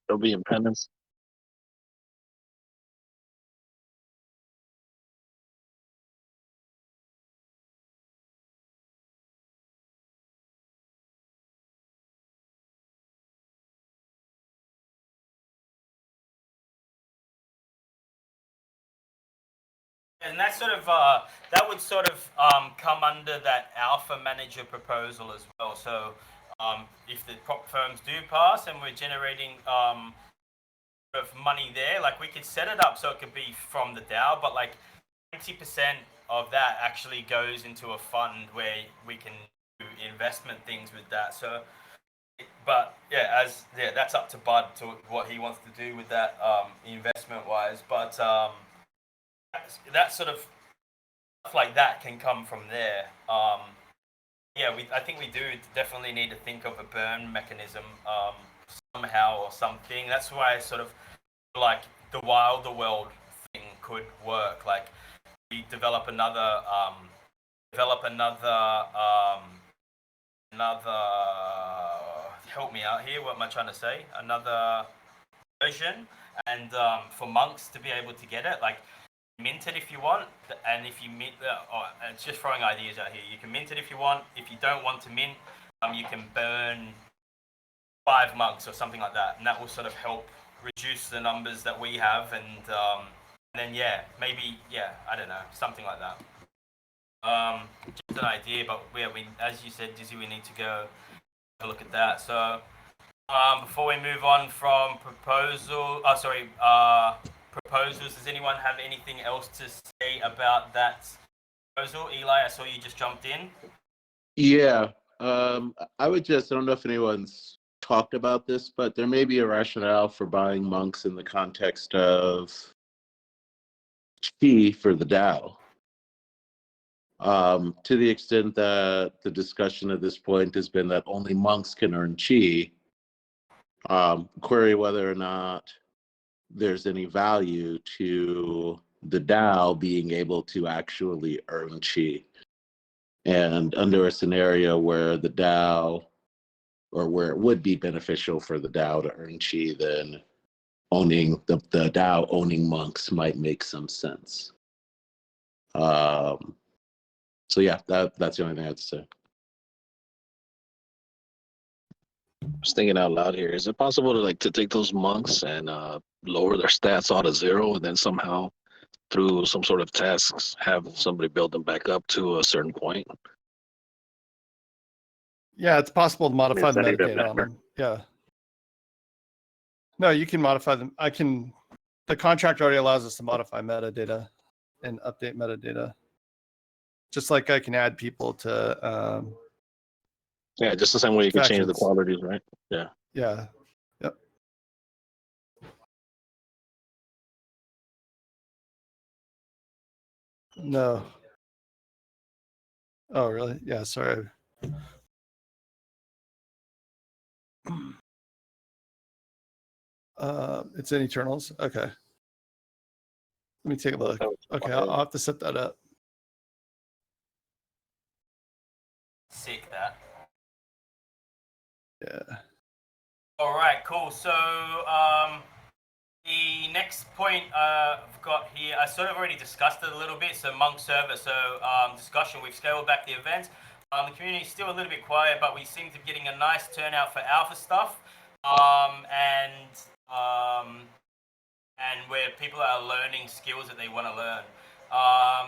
They'll be in penance. And that sort of that would sort of come under that alpha manager proposal as well. So if the prop firms do pass and we're generating sort of money there, like we could set it up so it could be from the DAO, but like 20% of that actually goes into a fund where we can do investment things with that. So, but yeah, that's up to Bud to what he wants to do with that investment wise. But that sort of stuff like that can come from there. Yeah, I think we do definitely need to think of a burn mechanism somehow or something. That's why I sort of like the Wilder World thing could work. Like we develop another help me out here. What am I trying to say? Another version, and for Monkz to be able to get it, like mint it if you want, and if you mint, it's just throwing ideas out here. You can mint it if you want. If you don't want to mint, you can burn 5 Monkz or something like that, and that will sort of help reduce the numbers that we have, and then yeah, maybe I don't know, something like that. Just an idea, but yeah, as you said, Dizzy, we need to go have a look at that. So before we move on from proposals, does anyone have anything else to say about that proposal? Eli, I saw you just jumped in. Yeah, I don't know if anyone's talked about this, but there may be a rationale for buying Monkz in the context of chi for the DAO. To the extent that the discussion at this point has been that only Monkz can earn chi, query whether or not there's any value to the DAO being able to actually earn chi. And under a scenario where the DAO, or where it would be beneficial for the DAO to earn chi, then owning the DAO owning Monkz might make some sense. So yeah, that's the only thing I have to say. I was thinking out loud here. Is it possible to take those Monkz and lower their stats all to 0, and then somehow through some sort of tasks have somebody build them back up to a certain point? Yeah, it's possible to modify the Is that even metadata on better? them. Yeah. No, you can modify them. The contract already allows us to modify metadata and update metadata. Just like I can add people to Yeah, just the same way you can change the factions. qualities, right? Yeah. Yeah. Yep. No. Oh, really? Yeah, sorry. It's in Eternals. Okay. Let me take a look. Okay, I'll have to set that up. Sick that. Yeah. All right, cool. So the next point I've got here, I sort of already discussed it a little bit. So Monkz server, so discussion. We've scaled back the events. The community is still a little bit quiet, but we seem to be getting a nice turnout for alpha stuff, and where people are learning skills that they want to learn.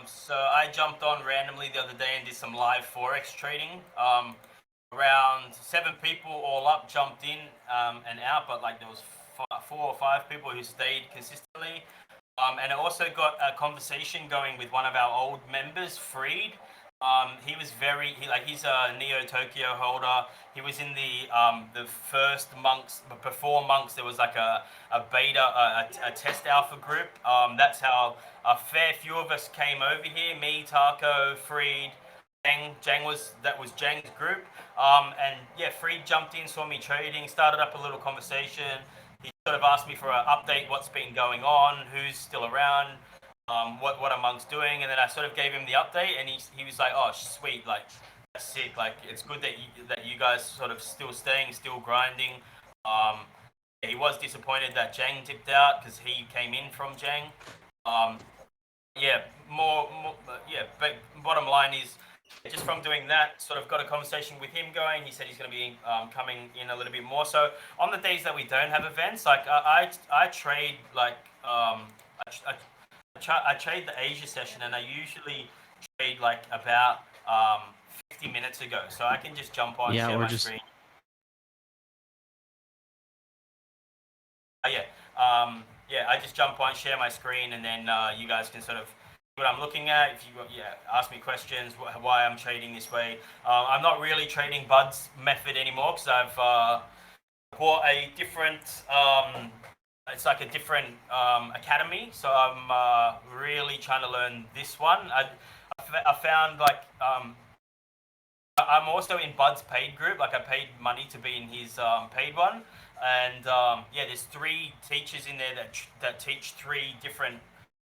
So I jumped on randomly the other day and did some live forex trading. Around 7 people all up jumped in and out, but like there was 4 or 5 people who stayed consistently. And I also got a conversation going with one of our old members, Freed. He was he's a Neo Tokyo holder. He was in the first Monkz, before Monkz. There was like a beta, a test alpha group. That's how a fair few of us came over here. Me, Taco, Freed, Jang was Jang's group. And yeah, Freed jumped in, saw me trading, started up a little conversation. He sort of asked me for an update, what's been going on, who's still around, what are Monkz doing, and then I sort of gave him the update, and he was like, oh sweet, like that's sick, like it's good that you guys sort of still staying, still grinding. He was disappointed that Jang dipped out because he came in from Jang. Yeah, but bottom line is, just from doing that, sort of got a conversation with him going. He said he's going to be coming in a little bit more. So on the days that we don't have events, like I trade like I trade the Asia session, and I usually trade like about 50 minutes ago. So I can just jump on, share my screen. I just jump on, share my screen, and then you guys can sort of see what I'm looking at. If you ask me questions, why I'm trading this way. I'm not really trading Bud's method anymore because I've bought a different. It's like a different academy, so I'm really trying to learn this one. I found like I'm also in Bud's paid group. Like I paid money to be in his paid one, and there's 3 teachers in there that teach 3 different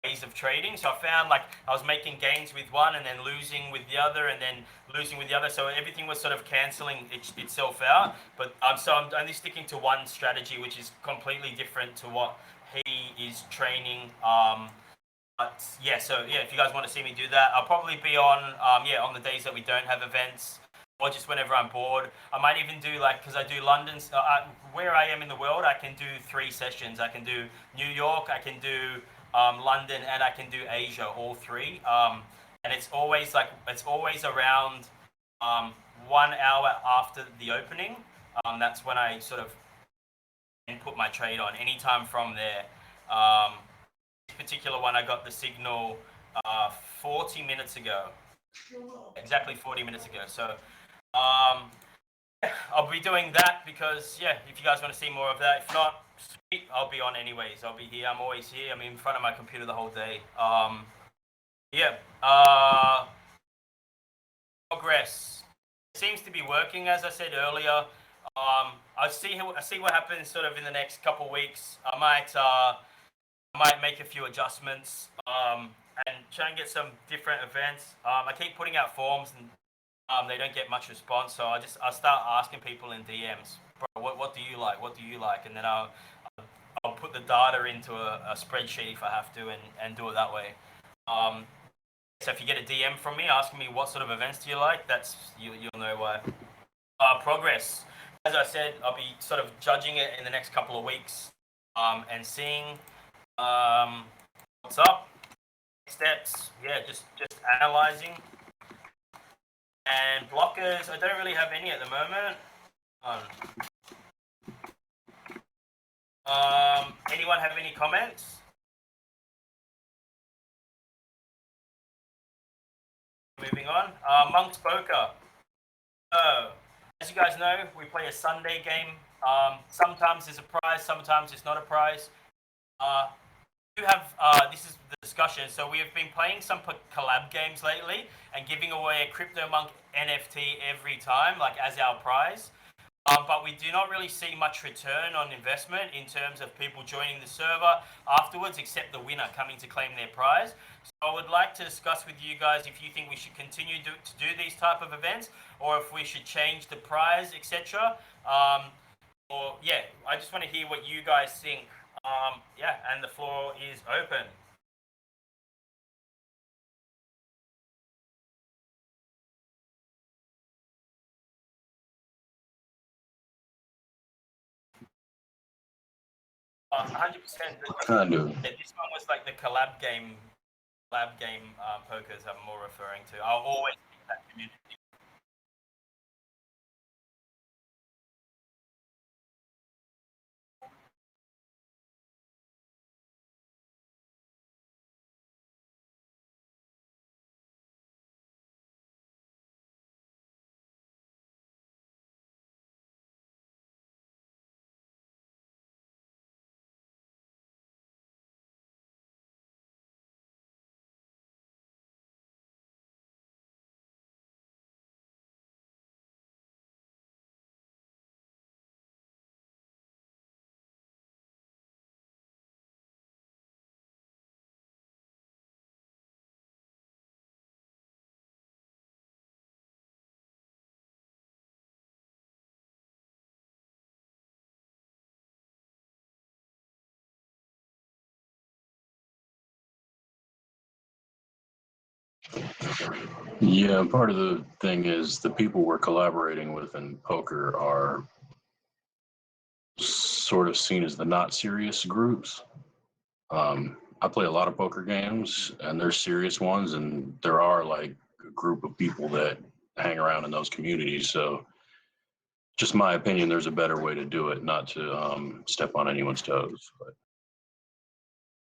ways of trading. So I found like I was making gains with one and then losing with the other and then losing with the other. So everything was sort of canceling itself out. But so I'm only sticking to one strategy, which is completely different to what he is training. But if you guys want to see me do that, I'll probably be on the days that we don't have events, or just whenever I'm bored. I might even do because I do London. Where I am in the world, I can do 3 sessions. I can do New York, I can do London, and I can do Asia, all 3. And it's always around 1 hour after the opening. That's when I sort of put my trade on. Anytime from there. This particular one, I got the signal 40 minutes ago. Exactly 40 minutes ago. So I'll be doing that because if you guys want to see more of that. If not, sweet, I'll be on anyways. I'll be here. I'm always here. I'm in front of my computer the whole day. Progress seems to be working, as I said earlier. I see what happens sort of in the next couple of weeks. I might make a few adjustments and try and get some different events. I keep putting out forms and they don't get much response, so I'll start asking people in DMs, bro, what do you like? What do you like? And then I'll put the data into a spreadsheet if I have to and do it that way. So if you get a DM from me asking me what sort of events do you like, you'll know why. Progress. As I said, I'll be sort of judging it in the next couple of weeks and seeing what's up, steps. Just analyzing. And blockers, I don't really have any at the moment. comments? Moving on. Monkz Poker. As you guys know, we play a Sunday game. Sometimes there's a prize, sometimes it's not a prize. We have this is the discussion. So we have been playing some collab games lately and giving away a CryptoMonk NFT every time, like as our prize. But we do not really see much return on investment in terms of people joining the server afterwards, except the winner coming to claim their prize. So I would like to discuss with you guys if you think we should continue to do these type of events, or if we should change the prize, etc. Or yeah, I just want to hear what you guys think. Yeah, and the floor is open. Uh, 100%. Kind of. Yeah, this one was like the collab game pokers I'm more referring to. I'll always think that community. Yeah, part of the thing is the people we're collaborating with in poker are sort of seen as the not serious groups. I play a lot of poker games, and there's serious ones, and there are like a group of people that hang around in those communities. So, just my opinion, there's a better way to do it, not to step on anyone's toes. But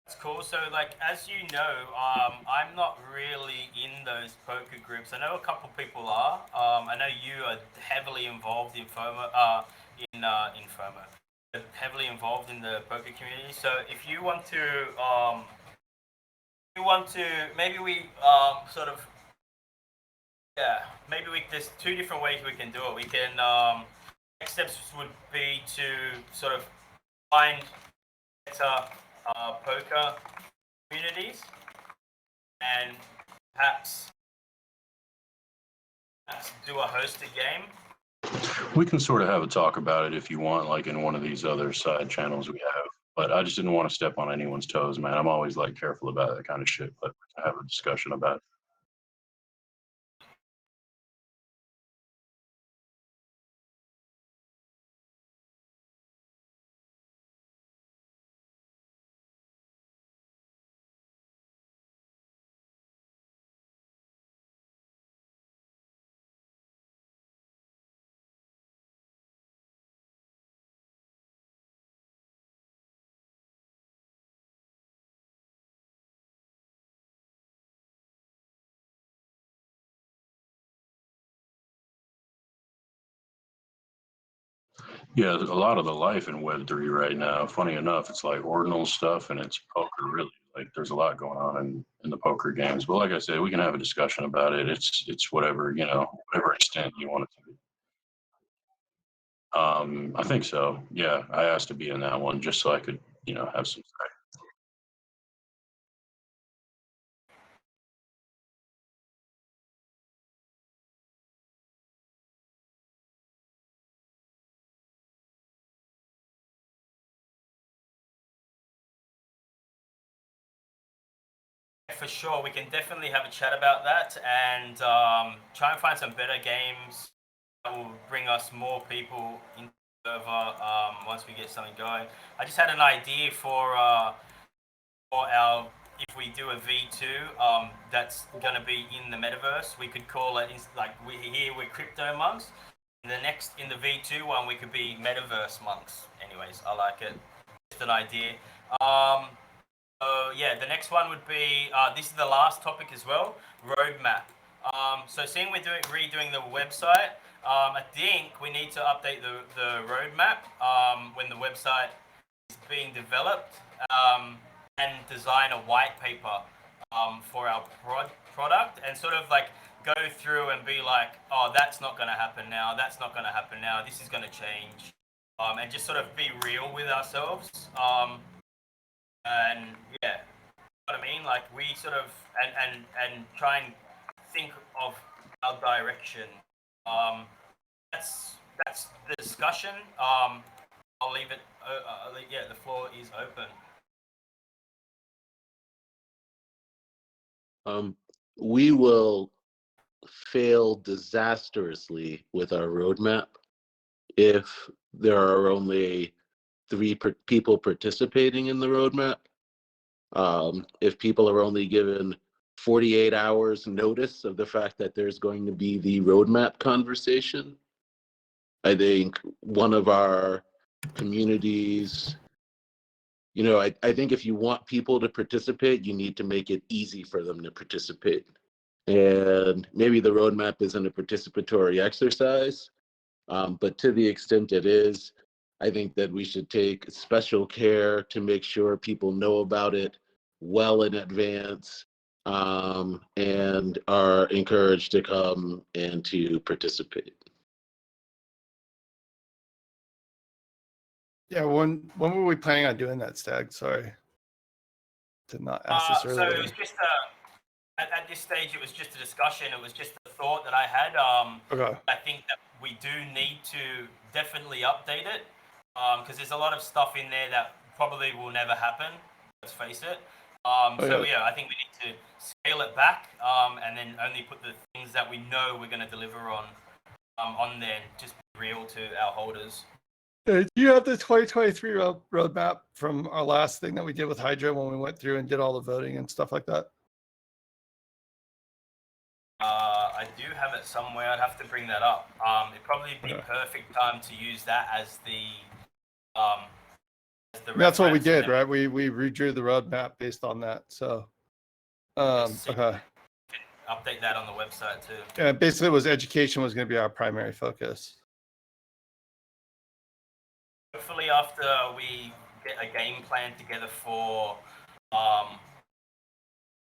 That's cool. So, like, as you know, I'm not really in those poker groups. I know a couple people are. I know you are heavily involved in heavily involved in the poker community. So, if you want to, maybe we sort of, yeah, maybe there's two different ways we can do it. We can, next steps would be to sort of find better poker communities and perhaps do a hosted game. we can sort of have a talk about it if you want, like in one of these other side channels we have. But I just didn't want to step on anyone's toes, man. I'm always like careful about that kind of shit, but have a discussion about it. Yeah, a lot of the life in Web3 right now, funny enough, it's like ordinal stuff and it's poker really. Like there's a lot going on in the poker games. But like I said, we can have a discussion about it. It's whatever, whatever extent you want it to be. I think so. Yeah, I asked to be in that one just so I could, have some say. For sure, we can definitely have a chat about that and try and find some better games that will bring us more people into the server once we get something going. I just had an idea for our if we do a V2 that's going to be in the metaverse. We could call it like we're crypto monks. In the V2 one we could be metaverse monks. Anyways, I like it. Just an idea. Um, yeah, the next one would be this is the last topic as well, roadmap. So seeing we're redoing the website, I think we need to update the roadmap when the website is being developed, and design a white paper for our product, and sort of like go through and be like, oh, that's not going to happen now, that's not going to happen now, this is going to change, and just sort of be real with ourselves. And yeah, what I mean, like we sort of and try and think of our direction. Um, that's the discussion. I'll leave it. Yeah, the floor is open. We will fail disastrously with our roadmap if there are only people participating in the roadmap. If people are only given 48 hours notice of the fact that there's going to be the roadmap conversation, I think one of our communities, I think if you want people to participate, you need to make it easy for them to participate. And maybe the roadmap isn't a participatory exercise, but to the extent it is, I think that we should take special care to make sure people know about it well in advance, and are encouraged to come and to participate. Yeah, when were we planning on doing that, Stag? Sorry. Did not ask this So earlier. it was just at this stage, it was just a discussion. It was just a thought that I had. Okay. I think that we do need to definitely update it, because there's a lot of stuff in there that probably will never happen. Let's face it. So yeah, I think we need to scale it back, and then only put the things that we know we're going to deliver on there. Just be real to our holders. Do you have the 2023 roadmap from our last thing that we did with Hydra when we went through and did all the voting and stuff like that? I do have it somewhere. I'd have to bring that up. It'd probably be perfect time to use that as the That's what we reference, did, right? We redrew the roadmap based on that. So, okay. update that on the website too. Yeah, basically, it was education was going to be our primary focus. Hopefully, after we get a game plan together for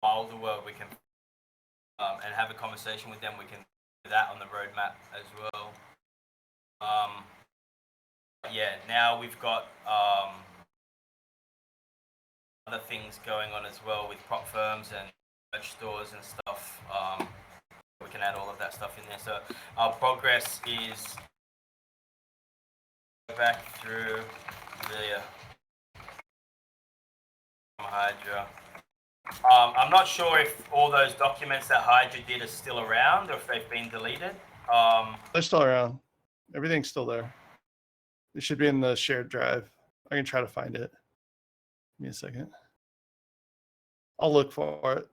Wilder World, we can and have a conversation with them. We can do that on the roadmap as well. Yeah, now we've got other things going on as well with prop firms and merch stores and stuff. We can add all of that stuff in there. So our progress is back through the Hydra. I'm not sure if all those documents that Hydra did are still around or if they've been deleted. They're still around. Everything's still there. It should be in the shared drive. I can try to find it. Give me a second. I'll look for it.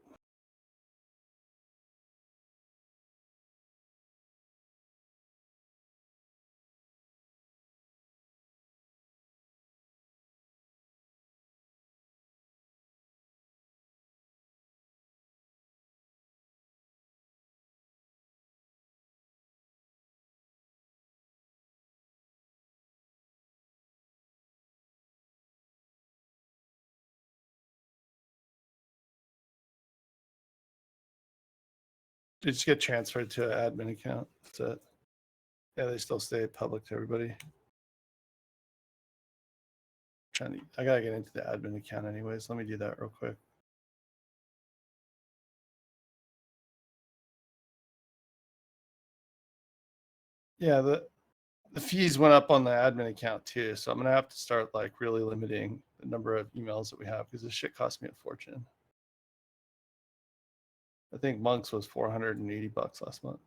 They just get transferred to an admin account. That's it. Yeah, they still stay public to everybody. I gotta get into the admin account anyways. Let me do that real quick. Yeah, the fees went up on the admin account too, so I'm gonna have to start like really limiting the number of emails that we have because this shit cost me a fortune. I think Monkz was $480 last month.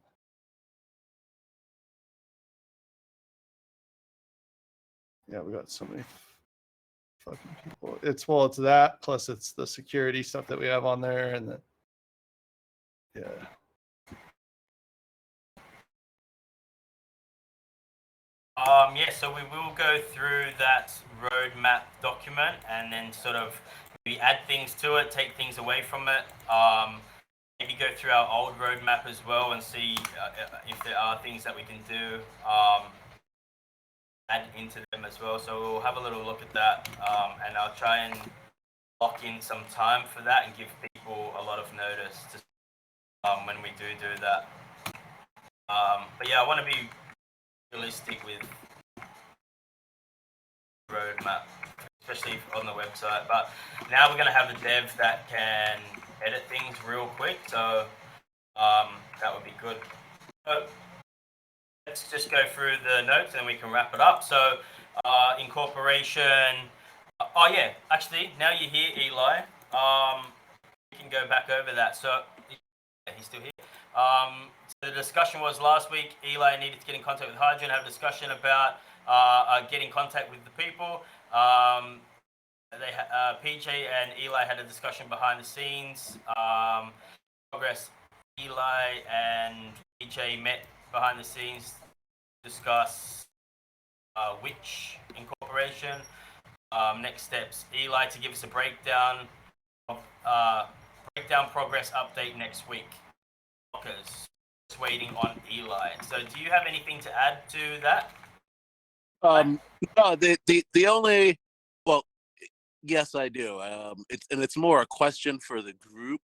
Yeah, we got so many fucking people. It's that plus it's the security stuff that we have on there and the yeah. Yeah, so we will go through that roadmap document and then sort of maybe add things to it, take things away from it. Maybe go through our old roadmap as well and see if there are things that we can do, add into them as well. So we'll have a little look at that, and I'll try and lock in some time for that and give people a lot of notice to, when we do that. But yeah, I want to be realistic with roadmap, especially on the website. But now we're going to have a dev that can edit things real quick, so that would be good. So let's just go through the notes and we can wrap it up. So incorporation. Oh yeah, actually, now you're here, Eli. We can go back over that. So yeah, he's still here. So the discussion was last week. Eli needed to get in contact with Hydra and have a discussion about get in contact with the people. PJ and Eli had a discussion behind the scenes. Progress. Eli and PJ met behind the scenes to discuss which incorporation. Next steps. Eli to give us a breakdown of progress update next week. Just waiting on Eli. So, do you have anything to add to that? No, the only, well, yes, I do. It's more a question for the group.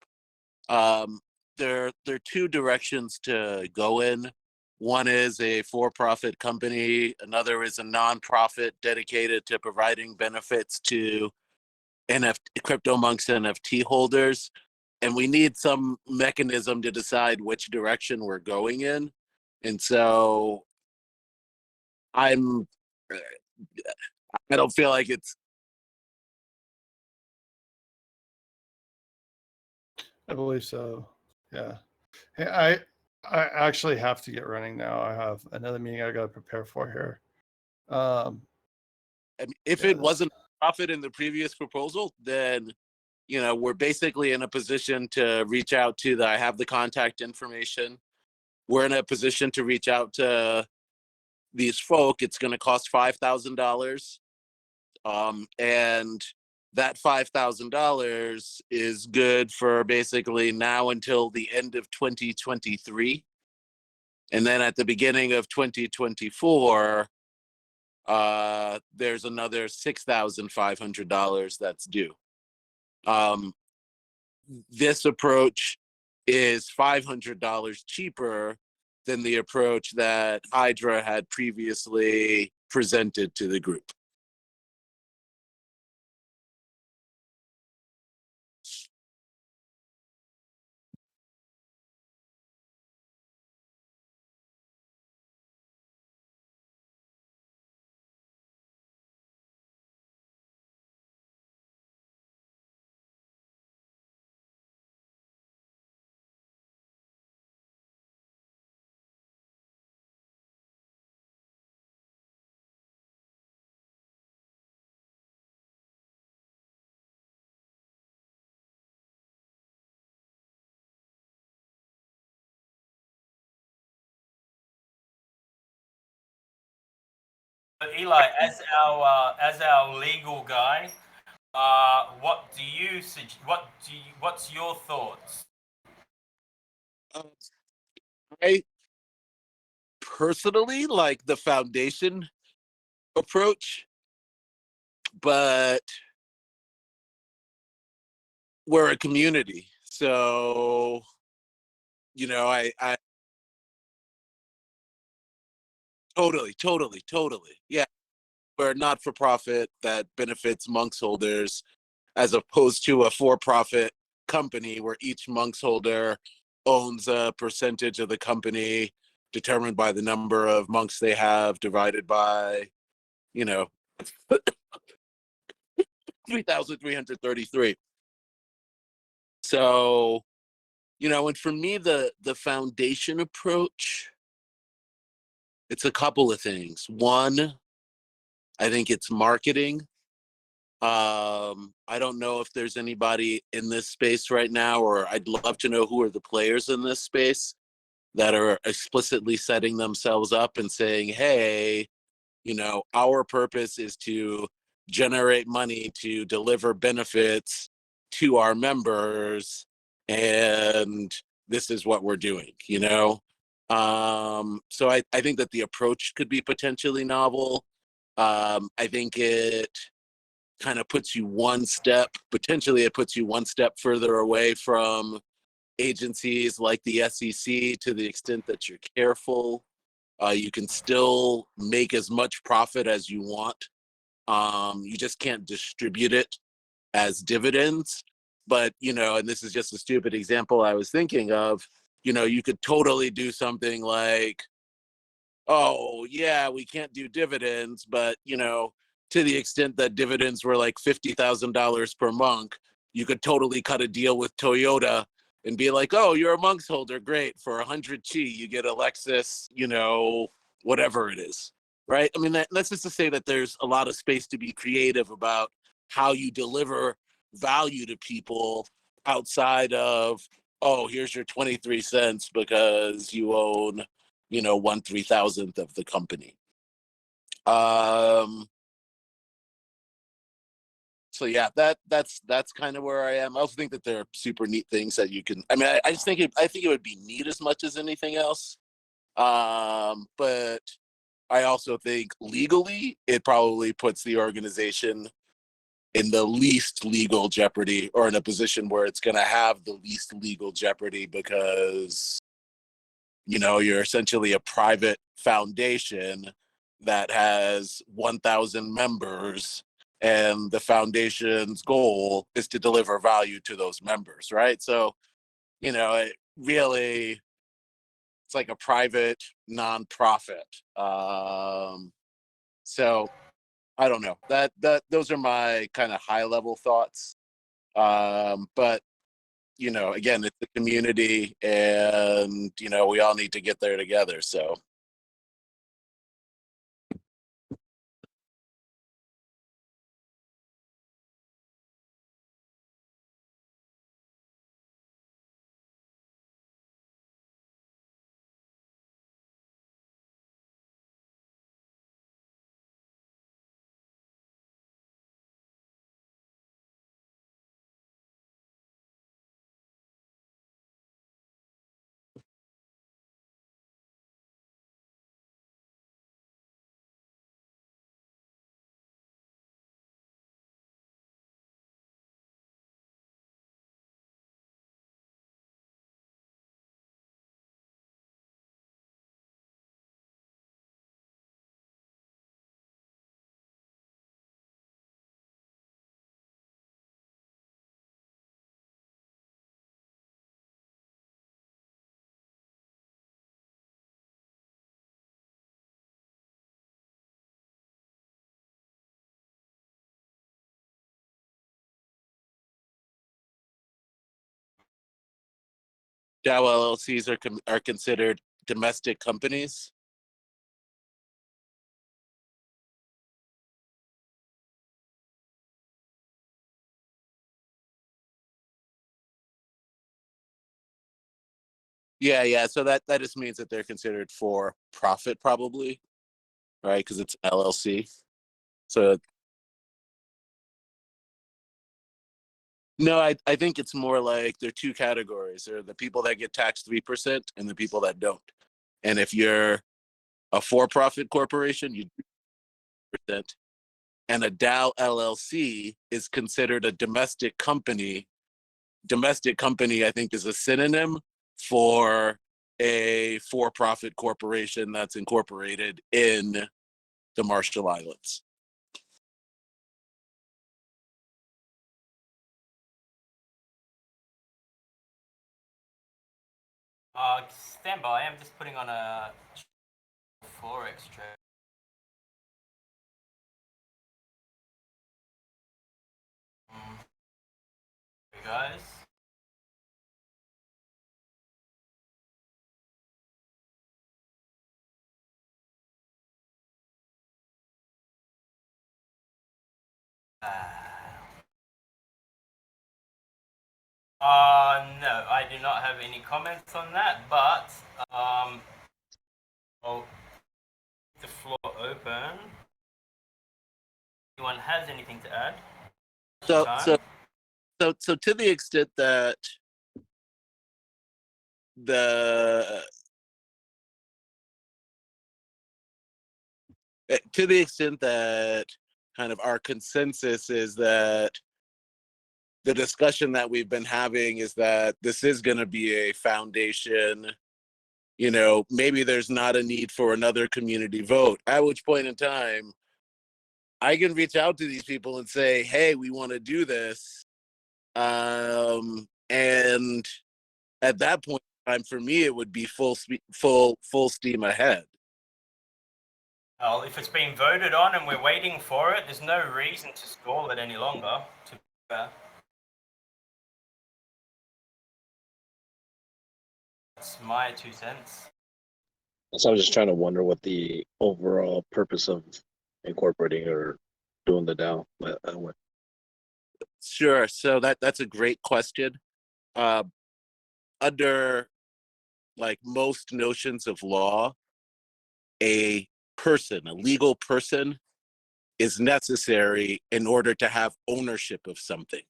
There are two directions to go in. One is a for-profit company. Another is a nonprofit dedicated to providing benefits to CryptoMonkz NFT holders. And we need some mechanism to decide which direction we're going in. And so I don't feel like it's. I believe so. Yeah. Hey, I actually have to get running now. I have another meeting I got to prepare for here. I mean, if it wasn't profit in the previous proposal, then we're basically in a position to reach out to I have the contact information. We're in a position to reach out to these folk. It's going to cost $5,000. And that $5,000 is good for basically now until the end of 2023. And then at the beginning of 2024, there's another $6,500 that's due. This approach is $500 cheaper than the approach that Hydra had previously presented to the group. Eli, as our legal guy, what's your thoughts? I personally like the foundation approach, but we're a community, so I totally, yeah, we're a not-for-profit that benefits Monkz holders, as opposed to a for-profit company where each Monkz holder owns a percentage of the company determined by the number of Monkz they have divided by 3,333. So and for me, the foundation approach, it's a couple of things. One, I think it's marketing. I don't know if there's anybody in this space right now, or I'd love to know who are the players in this space that are explicitly setting themselves up and saying, hey, our purpose is to generate money to deliver benefits to our members, and this is what we're doing. So I think that the approach could be potentially novel. I think it kind of puts you one step further away from agencies like the SEC to the extent that you're careful. You can still make as much profit as you want. You just can't distribute it as dividends. But, and this is just a stupid example I was thinking of, you could totally do something like, oh, yeah, we can't do dividends, but, to the extent that dividends were like $50,000 per month, you could totally cut a deal with Toyota and be like, oh, you're a Monkz holder. Great. For 100 Chi, you get a Lexus, whatever it is. Right. I mean, that's just to say that there's a lot of space to be creative about how you deliver value to people outside of, oh, here's your 23 cents because you own, 1/3000th of the company. So yeah, that's kind of where I am. I also think that there are super neat things that you can. I mean, I just think I think it would be neat as much as anything else. But I also think legally, it probably puts the organization in the least legal jeopardy, or in a position where it's going to have the least legal jeopardy, because you're essentially a private foundation that has 1,000 members, and the foundation's goal is to deliver value to those members, right? So, it really, it's like a private nonprofit. So I don't know. Those are my kind of high level thoughts. But again, it's a community, and we all need to get there together. So DAO LLCs are considered domestic companies. Yeah. So that just means that they're considered for profit, probably, right? Because it's LLC. So no, I think it's more like there are two categories. There are the people that get taxed 3% and the people that don't. And if you're a for-profit corporation, you do 3%. And a DAO LLC is considered a domestic company. Domestic company, I think, is a synonym for a for-profit corporation that's incorporated in the Marshall Islands. Stand by. I am just putting on a Forex trade. Hey guys. No, I do not have any comments on that, but well, the floor open. Anyone has anything to add? So, Time? so to the extent that to the extent that kind of our consensus is that the discussion that we've been having is that this is going to be a foundation, you know, maybe there's not a need for another community vote, at which point in time I can reach out to these people and say, hey, we want to do this. And at that point in time, for me, it would be full steam ahead. Well, if it's been voted on and we're waiting for it, there's no reason to stall it any longer, to be fair. That's my 2 cents. So I was just trying to wonder what the overall purpose of incorporating or doing the DAO. Sure. So that's a great question. Under like most notions of law, a legal person, is necessary in order to have ownership of something.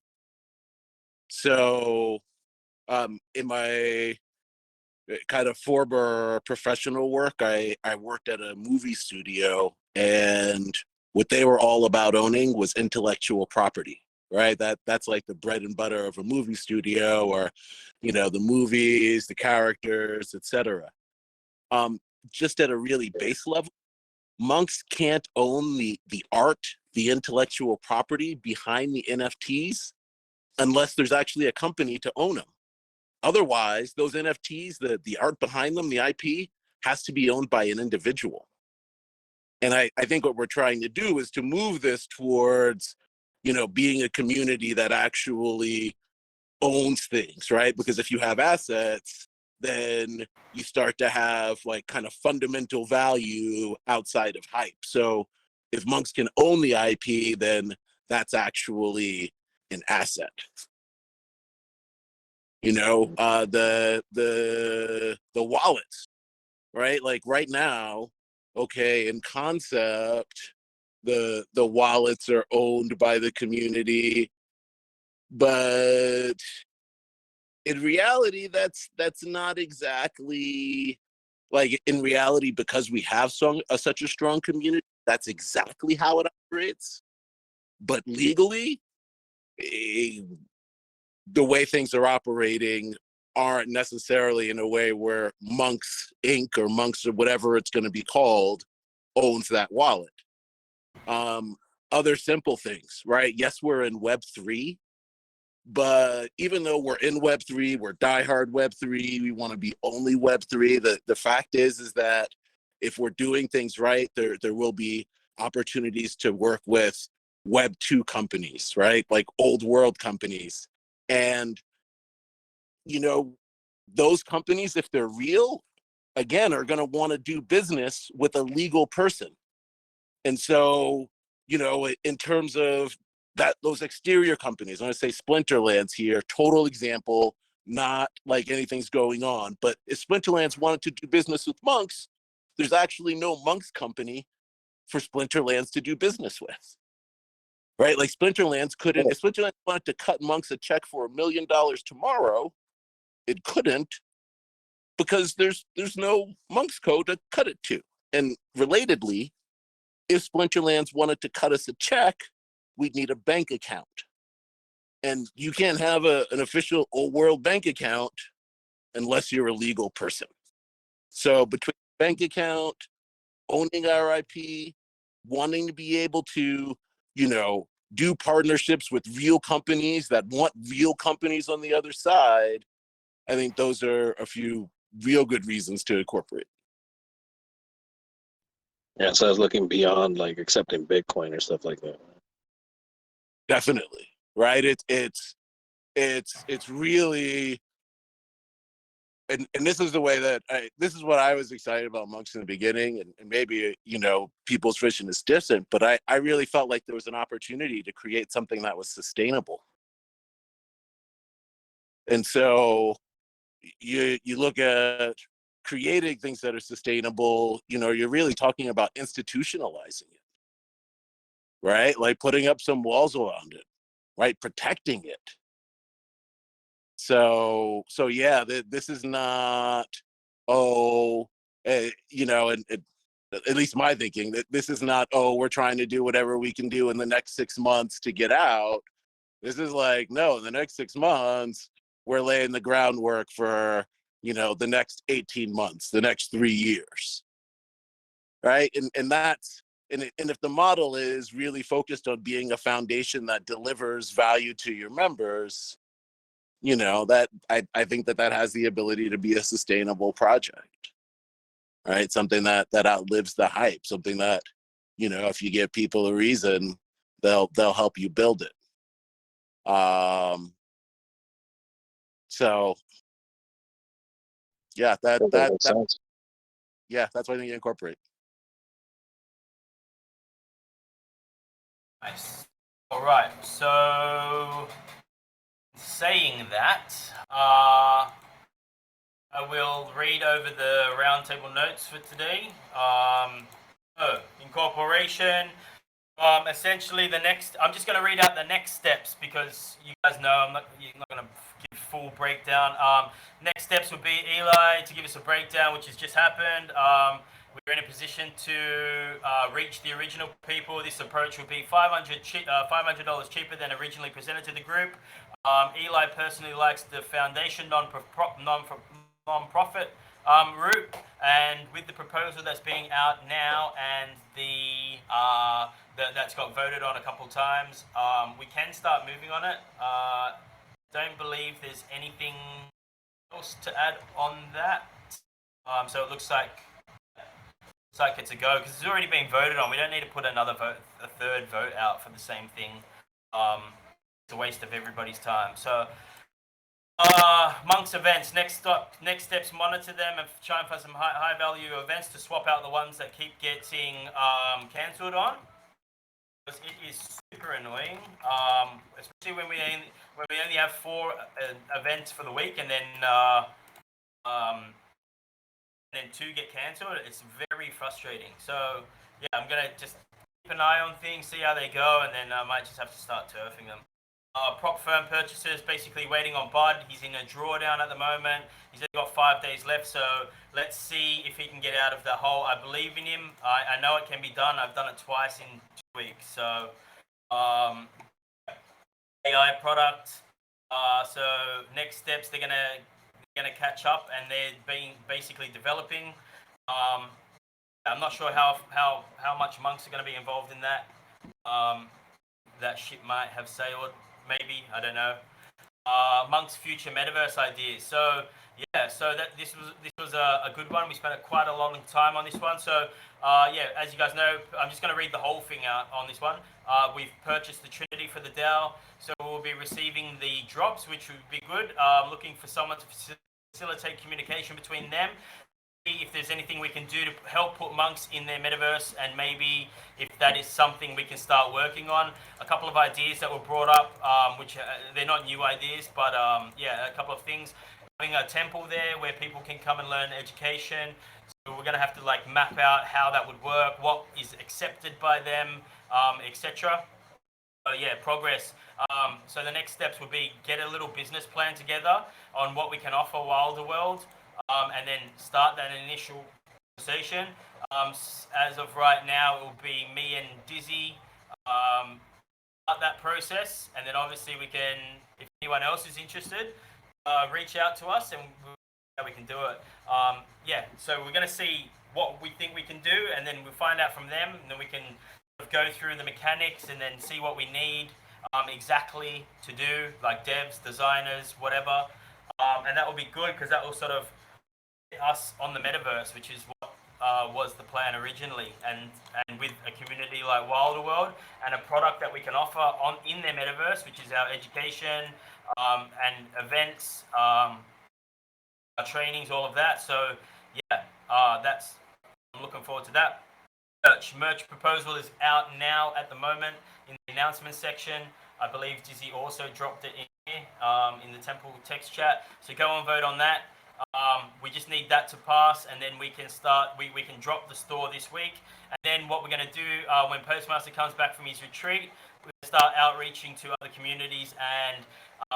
So, in my kind of former professional work, I worked at a movie studio, and what they were all about owning was intellectual property, right? That's like the bread and butter of a movie studio, or, you know, the movies, the characters, etc. Just at a really base level, Monkz can't own the art, the intellectual property behind the NFTs unless there's actually a company to own them. Otherwise, those NFTs, the art behind them, the IP, has to be owned by an individual. And I think what we're trying to do is to move this towards, you know, being a community that actually owns things, right? Because if you have assets, then you start to have like kind of fundamental value outside of hype. So if Monkz can own the IP, then that's actually an asset. You know, the wallets, right? Like right now, okay, in concept, the wallets are owned by the community, but in reality, that's not exactly like in reality, because we have such a strong community. That's exactly how it operates. But legally, the way things are operating aren't necessarily in a way where Monkz Inc. or Monkz or whatever it's going to be called owns that wallet. Other simple things, right? Yes, we're in Web3, but even though we're in Web3, we're diehard Web3, we want to be only Web3. The fact is that if we're doing things right, there will be opportunities to work with Web2 companies, right? Like old world companies. And, you know, those companies, if they're real, again, are going to want to do business with a legal person. And so, you know, in terms of that, those exterior companies, I'm going to say Splinterlands here, total example, not like anything's going on. But if Splinterlands wanted to do business with Monkz, there's actually no Monkz company for Splinterlands to do business with. Right? Like Splinterlands couldn't, if Splinterlands wanted to cut Monkz a check for $1 million tomorrow, it couldn't, because there's no Monkz code to cut it to. And relatedly, if Splinterlands wanted to cut us a check, we'd need a bank account. And you can't have an official old world bank account unless you're a legal person. So between bank account, owning our IP, wanting to be able to, you know, do partnerships with real companies that want real companies on the other side, I think those are a few real good reasons to incorporate. Yeah, so I was looking beyond like accepting Bitcoin or stuff like that. Definitely, right? It's really, and this is the way that this is what I was excited about Monkz in the beginning, and maybe, you know, people's vision is different, but I really felt like there was an opportunity to create something that was sustainable. And so you look at creating things that are sustainable, you're really talking about institutionalizing it, right? Like putting up some walls around it, right? Protecting it. So yeah, this is not, and at least my thinking, that this is not, we're trying to do whatever we can do in the next 6 months to get out. This is like, no, in the next 6 months, we're laying the groundwork for, the next 18 months, the next 3 years. Right. And that's, and if the model is really focused on being a foundation that delivers value to your members, that I think that has the ability to be a sustainable project. Right. Something that outlives the hype, something that, if you give people a reason, they'll help you build it. So yeah, that yeah, that's what I think you incorporate. Nice. All right. So, saying that, I will read over the roundtable notes for today. Incorporation. Essentially, I'm just going to read out the next steps because you guys know you're not going to give full breakdown. Next steps would be Eli to give us a breakdown, which has just happened. We're in a position to reach the original people. This approach will be $500 cheaper than originally presented to the group. Eli personally likes the foundation non-profit route, and with the proposal that's being out now and that's got voted on a couple times, we can start moving on it. Don't believe there's anything else to add on that. So it looks like it's a go because it's already been voted on. We don't need to put a third vote out for the same thing. It's a waste of everybody's time. So Monkz events. Next steps, monitor them and try and find some high value events to swap out the ones that keep getting cancelled on. It is super annoying, especially when we only have 4 events for the week and then 2 get cancelled. It's very frustrating. So yeah, I'm gonna just keep an eye on things, see how they go, and then I might just have to start turfing them. Prop firm purchases, basically waiting on Bud. He's in a drawdown at the moment. He's only got 5 days left, so let's see if he can get out of the hole. I believe in him. I know it can be done. I've done it twice in 2 weeks. So AI product. So next steps, they're gonna catch up, and they're basically developing. I'm not sure how much Monkz are going to be involved in that. That ship might have sailed, maybe, I don't know. Monkz future metaverse ideas. So yeah, so this was a good one. We spent quite a long time on this one. So yeah, as you guys know, I'm just going to read the whole thing out on this one. We've purchased the Trinity for the DAO, so we'll be receiving the drops, which would be good. Looking for someone to facilitate communication between them. If there's anything we can do to help put Monkz in their metaverse, and maybe if that is something we can start working on. A couple of ideas that were brought up, which they're not new ideas, but yeah, a couple of things. Having a temple there where people can come and learn education. So we're going to have to like map out how that would work, what is accepted by them, etc. So yeah, progress. So the next steps would be get a little business plan together on what we can offer Wilder World. And then start that initial conversation. As of right now, it will be me and Dizzy start that process, and then obviously we can, if anyone else is interested, reach out to us and we can do it. Yeah, so we're going to see what we think we can do, and then we'll find out from them, and then we can go through the mechanics and then see what we need exactly to do, like devs, designers, whatever. And that will be good because that will sort of us on the metaverse, which is what was the plan originally, and with a community like Wilder World and a product that we can offer in their metaverse, which is our education and events, our trainings, all of that. So yeah, I'm looking forward to that. Merch proposal is out now at the moment in the announcement section. I believe Dizzy also dropped it in here in the Temple text chat. So go and vote on that. We just need that to pass, and then we can start. We can drop the store this week, and then what we're going to do when Postmaster comes back from his retreat, we're going to start outreaching to other communities and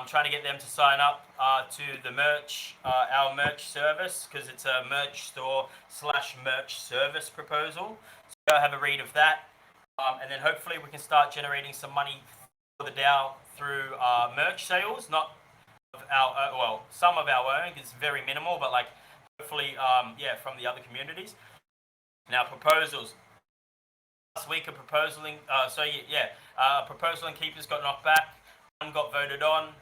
trying to get them to sign up to the merch, our merch service, because it's a merch store / merch service proposal. So go have a read of that, and then hopefully we can start generating some money for the DAO through merch sales, not of our well, some of our own. It's very minimal, but like hopefully, yeah, from the other communities. Now proposals. Last week a proposal, proposal and keepers got knocked back. One got voted on.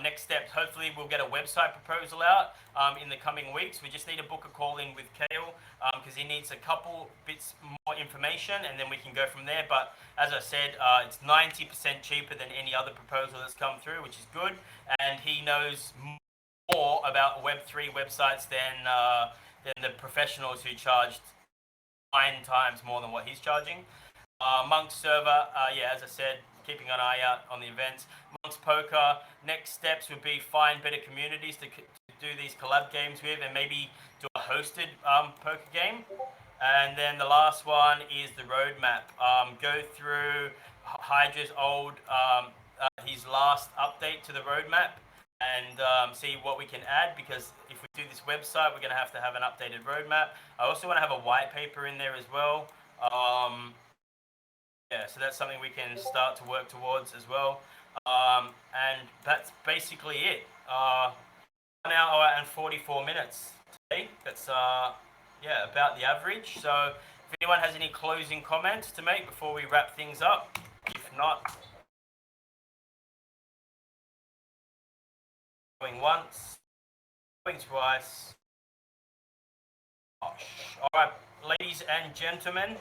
Next steps, hopefully we'll get a website proposal out in the coming weeks. We just need to book a call in with Kale because he needs a couple bits more information, and then we can go from there. But as I said, it's 90% cheaper than any other proposal that's come through, which is good. And he knows more about Web3 websites than the professionals who charged 9 times more than what he's charging. Monkz server, as I said, keeping an eye out on the events. Monkz poker, next steps would be find better communities to do these collab games with, and maybe do a hosted poker game. And then the last one is the roadmap. Go through Hydra's old, his last update to the roadmap, and see what we can add, because if we do this website, we're going to have an updated roadmap. I also want to have a white paper in there as well. So that's something we can start to work towards as well. And that's basically it. 1 hour and 44 minutes today. That's about the average. So if anyone has any closing comments to make before we wrap things up, if not, going once, going twice. All right, ladies and gentlemen.